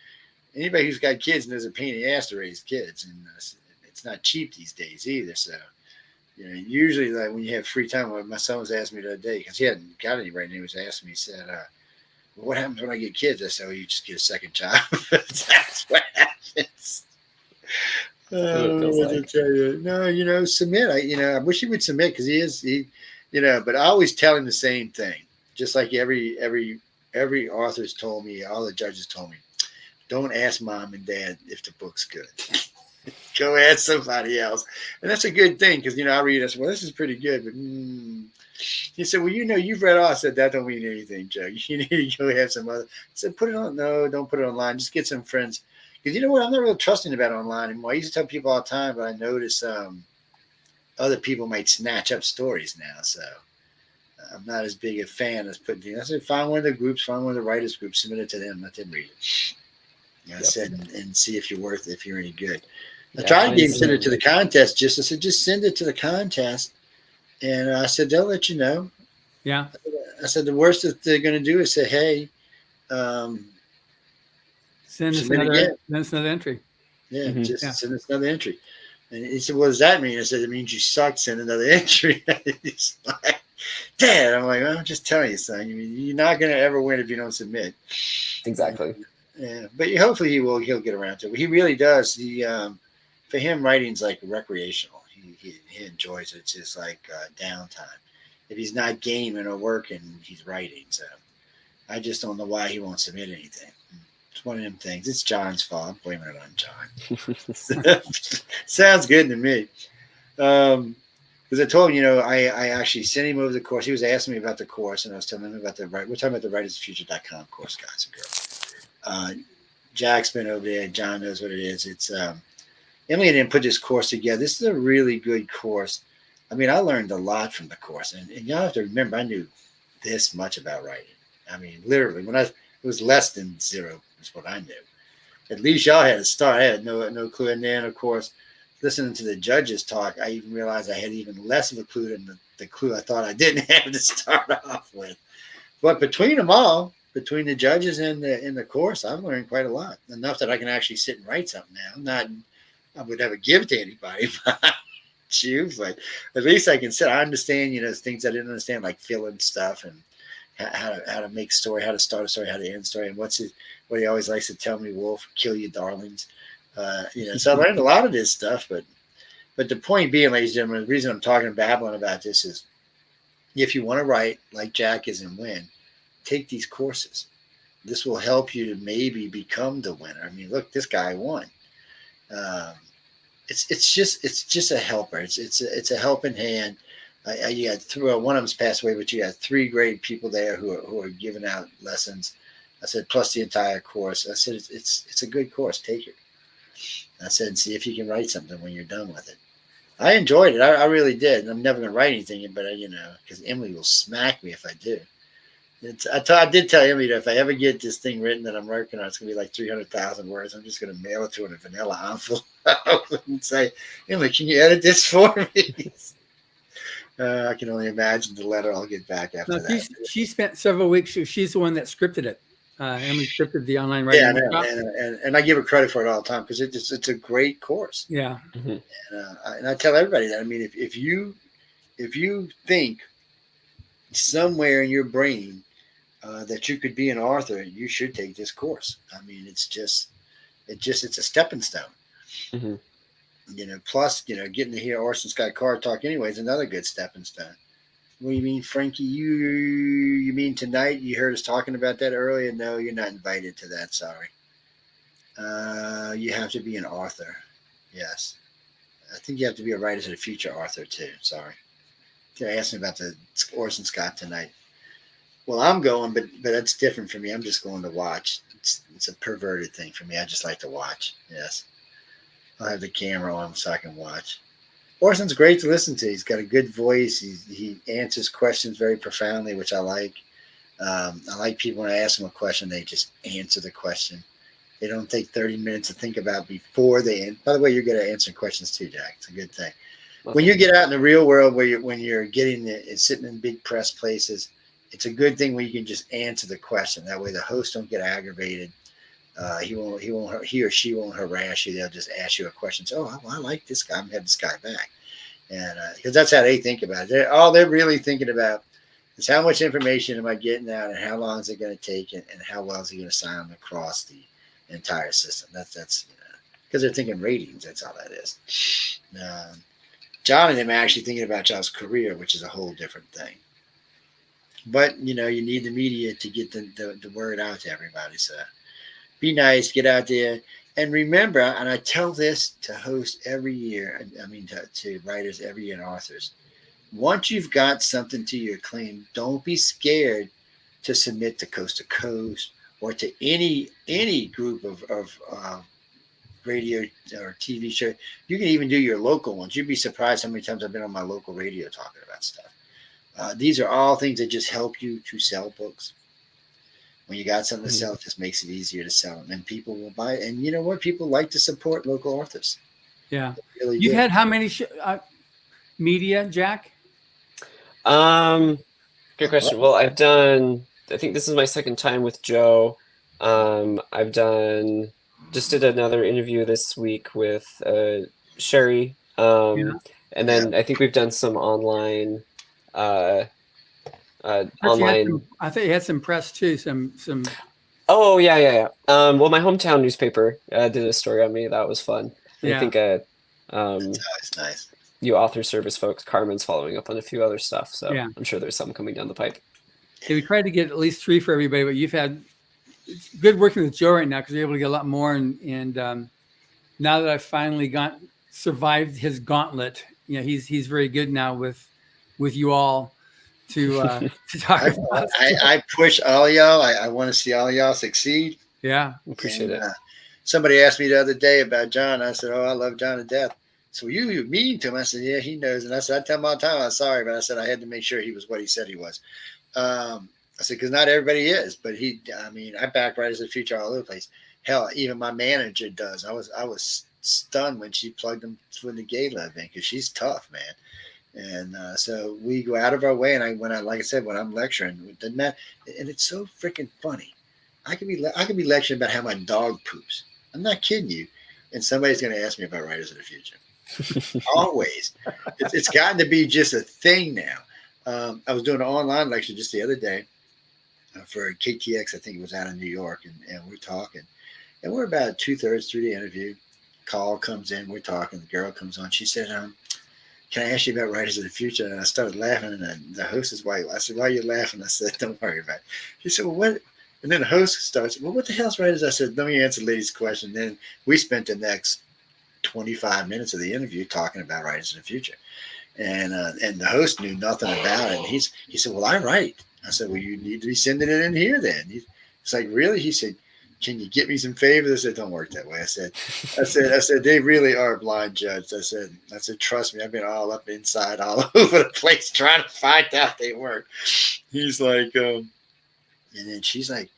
anybody who's got kids knows a pain in the ass to raise kids, and it's not cheap these days either. So, usually like when you have free time, like my son was asking me the other day because he hadn't got any right now. He was asking me, he said, well, "What happens when I get kids?" I said, "Oh, you just get a second child." That's what happens. I that's what it don't know feels what to like. tell you. No, submit. I wish he would submit because but I always tell him the same thing. Just like every author's told me, all the judges told me, don't ask mom and dad if the book's good. Go ask somebody else, and that's a good thing because I read. I said, well, this is pretty good, but he said, well, you've read all. I said that don't mean anything, Joe. You need to go have some other. I said, put it on. No, don't put it online. Just get some friends. Because you know what? I'm not real trusting about it online anymore. I used to tell people all the time, but I notice other people might snatch up stories now. So I'm not as big a fan as putting. I said, find one of the groups, find one of the writers groups, submit it to them, let them read it. I Yep. said, and see if you're worth it, if you're any good. I Yeah, tried to get him mine's to send it to the contest. I said, just send it to the contest, and I said they'll let you know. Yeah. I said the worst that they're going to do is say, hey, um, Send us submit again. another entry. Yeah, mhm. just Yeah. send us another entry. And he said, what does that mean? I said, it means you suck, send another entry. He's like, Dad, I'm like, well, I'm just telling you, son. You're not going to ever win if you don't submit. Exactly. Yeah, but hopefully he'll get around to it. He really does. For him, writing's like recreational. He enjoys it. It's just like downtime. If he's not gaming or working, he's writing. So I just don't know why he won't submit anything. It's one of them things. It's John's fault. I'm blaming it on John. Sounds good to me. Because I told him, I actually sent him over the course. He was asking me about the course, and I was telling him about we're talking about the writersfuture.com course, guys and girls. Jack's been over there. John knows what it is. Emily didn't put this course together. This is a really good course. I mean, I learned a lot from the course, and y'all have to remember, I knew this much about writing. I mean, literally, it was less than zero is what I knew. At least y'all had a start. I had no clue. And then, of course, listening to the judges talk, I even realized I had even less of a clue than the clue I thought I didn't have to start off with. But between them all, between the judges and the course, I've learned quite a lot. Enough that I can actually sit and write something now. I would never give it to anybody. Choose, but at least I can sit. I understand, things I didn't understand, like filling stuff and how to make story, how to start a story, how to end a story, and what he always likes to tell me, Wolf, kill you, darlings. So I learned a lot of this stuff, but the point being, ladies and gentlemen, the reason I'm talking and babbling about this is, if you want to write like Jack is and win, take these courses. This will help you to maybe become the winner. I mean, look, this guy won. It's just a helper. It's a helping hand. You got one of them's passed away, but you got 3 great people there who are giving out lessons. I said, plus the entire course. I said, it's a good course. Take it. I said, see if you can write something when you're done with it. I enjoyed it. I really did. And I'm never going to write anything, but because Emily will smack me if I do. I did tell Emily that if I ever get this thing written that I'm working on, it's going to be like 300,000 words. I'm just going to mail it to her in a vanilla envelope and say, Emily, can you edit this for me? I can only imagine the letter I'll get back after that. She spent several weeks. She's the one that scripted it. Emily scripted the online writing. Yeah, and I give her credit for it all the time because it's a great course. Yeah. Mm-hmm. And I tell everybody that. I mean, if you think somewhere in your brain that you could be an author, you should take this course. I mean, it's a stepping stone. Mm-hmm. Plus, getting to hear Orson Scott Card talk anyway is another good stepping stone. What do you mean, Frankie? You mean tonight? You heard us talking about that earlier? No, you're not invited to that. Sorry. You have to be an author. Yes. I think you have to be a writer to the future author too. Sorry. They asked me about the Orson Scott tonight. Well, I'm going, but that's different for me. I'm just going to watch. It's a perverted thing for me. I just like to watch. Yes. I'll have the camera on so I can watch. Orson's great to listen to. He's got a good voice. He answers questions very profoundly, which I like. I like people when I ask them a question, they just answer the question. They don't take 30 minutes to think about before they end. By the way, you're good at answering questions too, Jack. It's a good thing. When you get out in the real world, when you're sitting in big press places, it's a good thing when you can just answer the question. That way, the host don't get aggravated. He or she won't harass you. They'll just ask you a question. So, I like this guy. I'm gonna have this guy back, and because that's how they think about it. All they're really thinking about is how much information am I getting out, and how long is it going to take, and how well is he going to sound across the entire system. That's because they're thinking ratings. That's all that is. John and them are actually thinking about y'all's career, which is a whole different thing. But you need the media to get the word out to everybody. So. Be nice, get out there, and remember, and I tell this to hosts every year, to writers every year and authors, once you've got something to your claim, don't be scared to submit to Coast to Coast or to any group of radio or TV show. You can even do your local ones. You'd be surprised how many times I've been on my local radio talking about stuff. These are all things that just help you to sell books. When you got something to sell, it just makes it easier to sell them, and people will buy it. And you know what? People like to support local authors. Yeah. Really You've had how many media, Jack? Good question. Well, I think this is my second time with Joe. I've did another interview this week with Sherry. And then I think we've done some online online. I think you had some press too. Some. Oh yeah. Well, my hometown newspaper did a story on me. That was fun. Yeah. I think that's always nice. You author service folks, Carmen's following up on a few other stuff. So yeah. I'm sure there's some coming down the pipe. Yeah, we tried to get at least 3 for everybody, but you've had good working with Joe right now because you're able to get a lot more. And now that I've finally survived his gauntlet, he's very good now with you all. To talk about. I push all y'all. I want to see all y'all succeed. Yeah, appreciate it. Somebody asked me the other day about John. I said, "Oh, I love John to death." So you mean to him? I said, "Yeah, he knows." And I said, "I tell him all the time, I'm sorry, but I said I had to make sure he was what he said he was." I said, because not everybody is, but I mean, I back Writers of the Future all over the place. Hell, even my manager does. I was stunned when she plugged him for the gay love in because she's tough, man. And so we go out of our way. And like I said, when I'm lecturing, it doesn't matter. And it's so freaking funny. I could be lecturing about how my dog poops. I'm not kidding you. And somebody's going to ask me about Writers of the Future. Always. It's gotten to be just a thing now. I was doing an online lecture just the other day for KTX. I think it was out in New York, and we're talking, and we're about 2/3 through the interview. Call comes in, we're talking. The girl comes on. She said, "Can I ask you about Writers of the Future?" And I started laughing, and the hostess wife. I said, "Why are you laughing?" I said, "Don't worry about it." She said, "Well, what?" And then the host starts, "Well, what the hell's Writers?" I said, "Let me answer the lady's question." Then we spent the next 25 minutes of the interview talking about Writers of the Future. And the host knew nothing about it. And he said, "Well, I write." I said, "Well, you need to be sending it in here then." He's like, "Really?" He said, "Can you get me some favors?" I said, "Don't work that way." I said, "They really are blind judges." I said, "Trust me, I've been all up inside, all over the place trying to find out they work." He's like, and then she's like,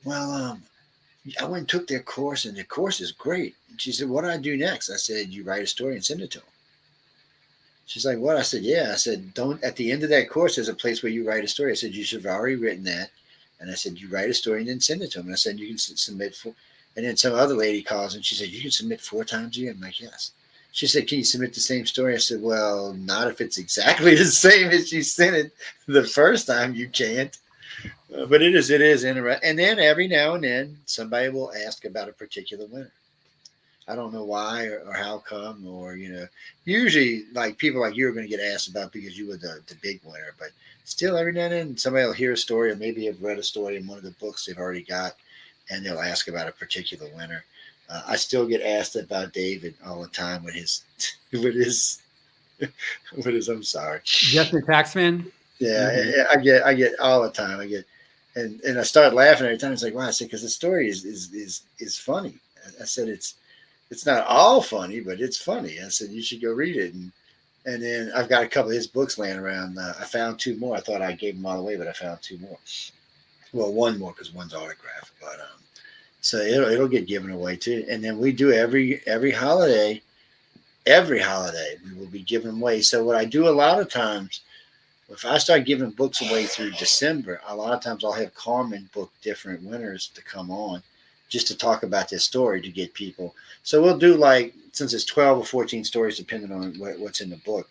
"Well, I went and took their course, and the course is great." And she said, "What do I do next?" I said, "You write a story and send it to them." She's like, "What?" I said, "Yeah." I said, "Don't, at the end of that course, there's a place where you write a story." I said, "You should have already written that." And I said, "You write a story and then send it to them." And I said, "You can submit for," and then some other lady calls and she said, "You can submit 4 times a year." I'm like, "Yes." She said, "Can you submit the same story?" I said, "Well, not if it's exactly the same as you sent it the first time. You can't." But it is interesting. And then every now and then somebody will ask about a particular winner. I don't know why or how come, or usually like people like you are going to get asked about because you were the big winner. But still, every now and then somebody will hear a story or maybe have read a story in one of the books they've already got, and they'll ask about a particular winner. I still get asked about David all the time with his with his with his. I'm sorry. Jeff the Taxman. Yeah, Mm-hmm. I get all the time. I get, and I start laughing every time. It's like, wow. I said, because the story is funny. I said it's not all funny, but it's funny. I said you should go read it, and then I've got a couple of his books laying around. I found 2 more. I thought I gave them all away, but I found 2 more. Well, one more because one's autographed, but so it'll get given away too. And then we do every holiday. Every holiday we will be giving them away. So what I do a lot of times, if I start giving books away through December, a lot of times I'll have Carmen book different winners to come on just to talk about this story to get people. So we'll do like, since it's 12 or 14 stories, depending on what's in the book,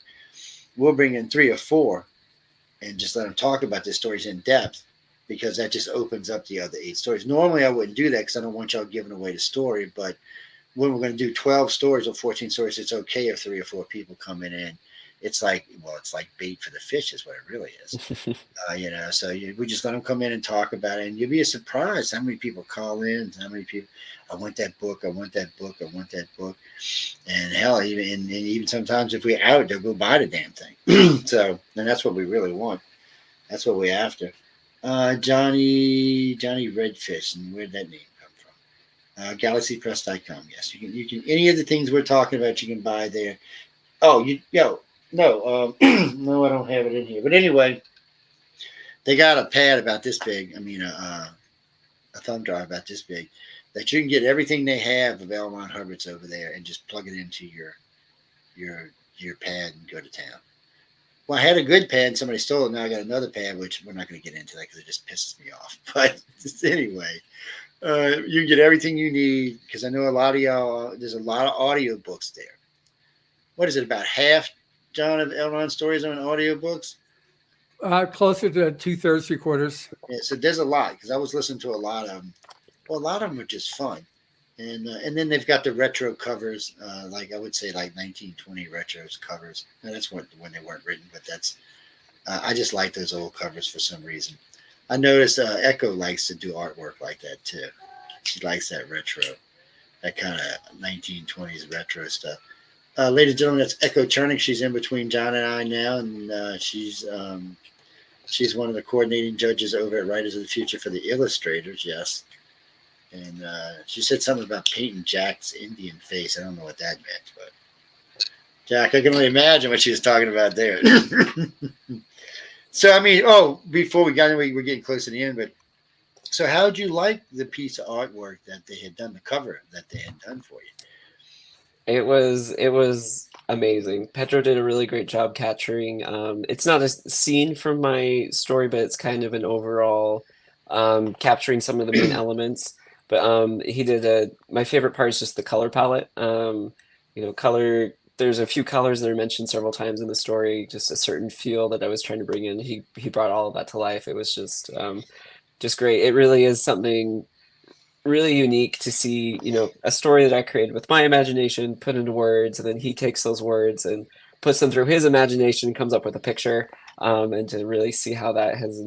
we'll bring in 3 or 4 and just let them talk about the stories in depth because that just opens up the other 8 stories. Normally I wouldn't do that because I don't want y'all giving away the story, but when we're going to do 12 stories or 14 stories, it's okay if 3 or 4 people coming in. It's like bait for the fish is what it really is. So we just let them come in and talk about it, and you'll be surprised how many people call in, how many people, "I want that book, I want that book, I want that book," and hell, even sometimes if we're out, they'll go buy the damn thing. So, and that's what we really want. That's what we're after. Johnny Redfish, and where'd that name come from? GalaxyPress.com. Yes, you can any of the things we're talking about, you can buy there. Oh, no, no, I don't have it in here. But anyway, they got a pad about this big. I mean, a thumb drive about this big that you can get everything they have of L. Ron Hubbard's over there and just plug it into your pad and go to town. Well, I had a good pad and somebody stole it. Now I got another pad, which we're not going to get into that because it just pisses me off. But anyway, you get everything you need because I know a lot of y'all, there's a lot of audio books there. What is it, about half, John, of L. Ron stories on audio books? Closer to 2/3, 3/4. Yeah, so there's a lot because I was listening to a lot of them. Well, a lot of them are just fun, and then they've got the retro covers, like I would say like 1920 retros covers. And that's when they weren't written, but that's I just like those old covers for some reason. I noticed Echo likes to do artwork like that too. She likes that retro, that kind of 1920s retro stuff. Ladies and gentlemen, that's Echo Chernick. She's in between John and I now, and she's one of the coordinating judges over at Writers of the Future for the illustrators. Yes. And she said something about painting Jack's Indian face. I don't know what that meant, but Jack, I can only imagine what she was talking about there. So, I mean, before we got in, we're getting close to the end, but so how did you like the piece of artwork that they had done, the cover that they had done for you? It was amazing. Pedro did a really great job capturing. It's not a scene from my story, but it's kind of an overall capturing some of the main elements. But he did my favorite part is just the color palette. Color. There's a few colors that are mentioned several times in the story. Just a certain feel that I was trying to bring in. He brought all of that to life. It was just great. It really is something really unique to see, a story that I created with my imagination put into words, and then he takes those words and puts them through his imagination and comes up with a picture, and to really see how that has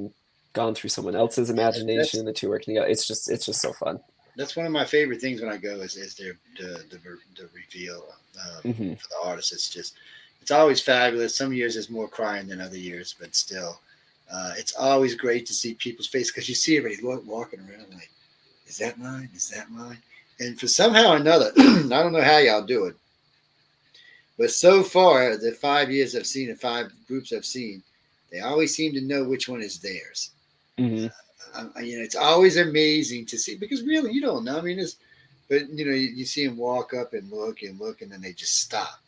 gone through someone else's imagination, the two working together. It's just so fun. That's one of my favorite things when I go is the reveal for the artist. It's always fabulous. Some years there's more crying than other years, but still, it's always great to see people's face because you see everybody walking around like, is that mine? Is that mine? And for somehow or another, I don't know how y'all do it, but so far, the 5 years I've seen and 5 groups I've seen, they always seem to know which one is theirs. It's always amazing to see because really you don't know. I mean, but you see them walk up and look, and then they just stop,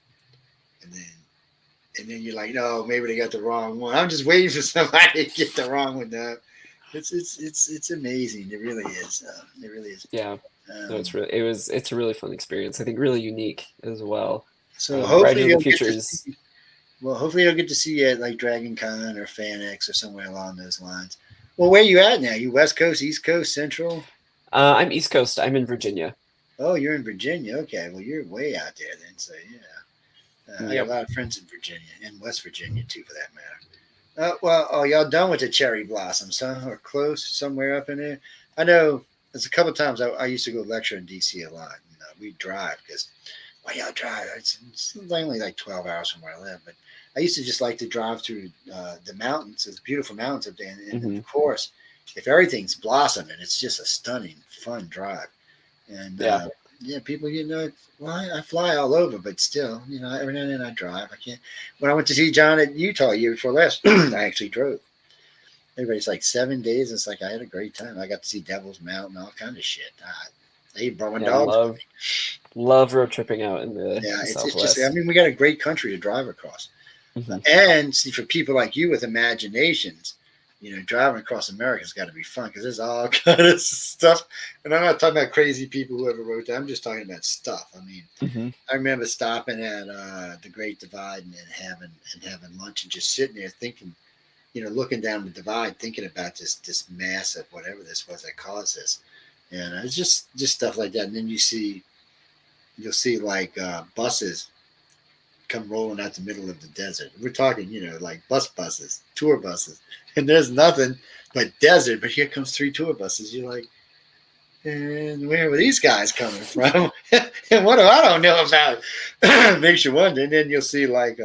and then you're like, no, maybe they got the wrong one. I'm just waiting for somebody to get the wrong one up. It's amazing. It really is. It really is. Yeah. No, it's a really fun experience. I think really unique as well. So hopefully the future is. Hopefully you'll get to see it like Dragon Con or FanX or somewhere along those lines. Well, where are you at now? You West Coast, East Coast, Central? I'm East Coast. I'm in Virginia. Oh, you're in Virginia. Okay. Well, you're way out there then. So yeah, I got a lot of friends in Virginia and West Virginia too, for that matter. Y'all done with the cherry blossoms, huh? Or close somewhere up in there? I know there's a couple of times I used to go lecture in D.C. a lot. And, we drive because, y'all drive. It's only like 12 hours from where I live. But I used to just like to drive through the mountains. There's beautiful mountains up there. And of course, if everything's blossoming, it's just a stunning, fun drive. And people, I fly all over, but still, every now and then I drive. I can't. When I went to see John at Utah year before last, I actually drove. Everybody's like 7 days. It's like I had a great time. I got to see Devil's Mountain, all kind of shit. They brought my dogs. Love road tripping out in the Southwest. It's just. I mean, we got a great country to drive across, and see for people like you with imaginations. Driving across America's got to be fun because there's all kind of stuff. And I'm not talking about crazy people who ever wrote that. I'm just talking about stuff. I mean, I remember stopping at the Great Divide and having lunch and just sitting there thinking, looking down the divide, thinking about this massive whatever this was that caused this. And it's just stuff like that. And then you'll see like buses come rolling out the middle of the desert. We're talking, like buses, tour buses. And there's nothing but desert, but here comes 3 tour buses. You're like, and where were these guys coming from? And what do I don't know about? Makes you wonder. And then you'll see like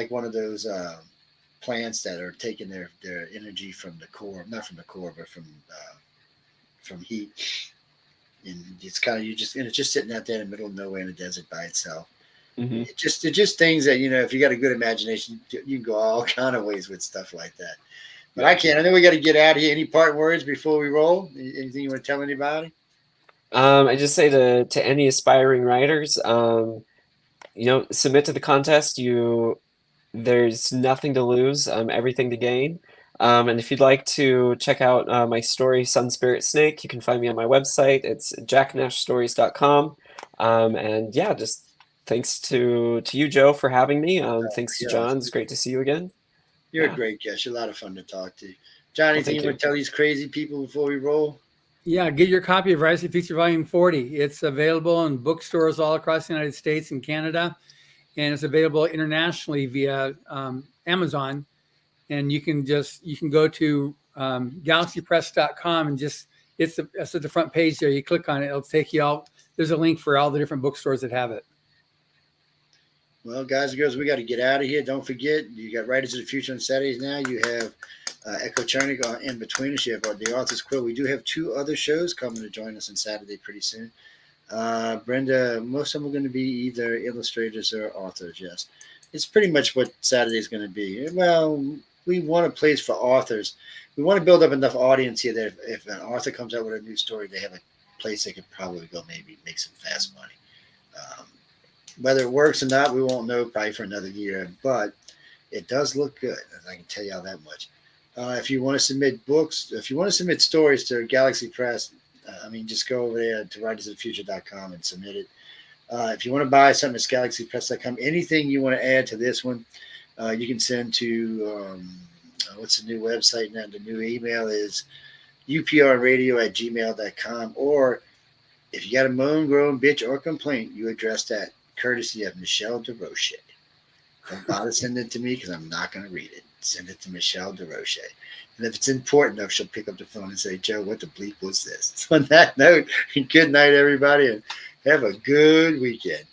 one of those plants that are taking their energy from the core, not from the core, but from heat. And it's kind of it's just sitting out there in the middle of nowhere in the desert by itself. It's just things that if you got a good imagination, you can go all kind of ways with stuff like that. But I can't. I know we got to get out of here. Any parting words before we roll? Anything you want to tell anybody? I just say to any aspiring writers, submit to the contest. There's nothing to lose, everything to gain. And if you'd like to check out my story, Sun Spirit Snake, you can find me on my website. It's jacknashstories.com. And just thanks to you, Joe, for having me. Thanks to John. It's great to see you again. You're a great guest. You're a lot of fun to talk to. John, anything you want to tell these crazy people before we roll? Yeah, get your copy of Rise of the Future Volume 40. It's available in bookstores all across the United States and Canada, and it's available internationally via Amazon. And you can go to galaxypress.com and it's at the front page there. You click on it, it'll take you out. There's a link for all the different bookstores that have it. Well, guys and girls, we got to get out of here. Don't forget, you got Writers of the Future on Saturdays now. You have Echo Chernik in between us. You have the Author's Quill. We do have 2 other shows coming to join us on Saturday pretty soon. Brenda, most of them are going to be either illustrators or authors, yes. It's pretty much what Saturday is going to be. Well, we want a place for authors. We want to build up enough audience here that if an author comes out with a new story, they have a place they could probably go maybe make some fast money. Whether it works or not, we won't know probably for another year, but it does look good. I can tell you all that much. If you want to submit books, if you want to submit stories to Galaxy Press, just go over there to writersofthefuture.com and submit it. If you want to buy something, it's galaxypress.com. Anything you want to add to this one, you can send to, what's the new website now? The new email is uprradio@gmail.com. Or if you got a moan, groan, bitch, or complaint, you address that courtesy of Michelle DeRoche. Don't bother sending it to me because I'm not going to read it. Send it to Michelle DeRoche. And if it's important enough, she'll pick up the phone and say, Joe, what the bleep was this? So on that note, good night, everybody, and have a good weekend.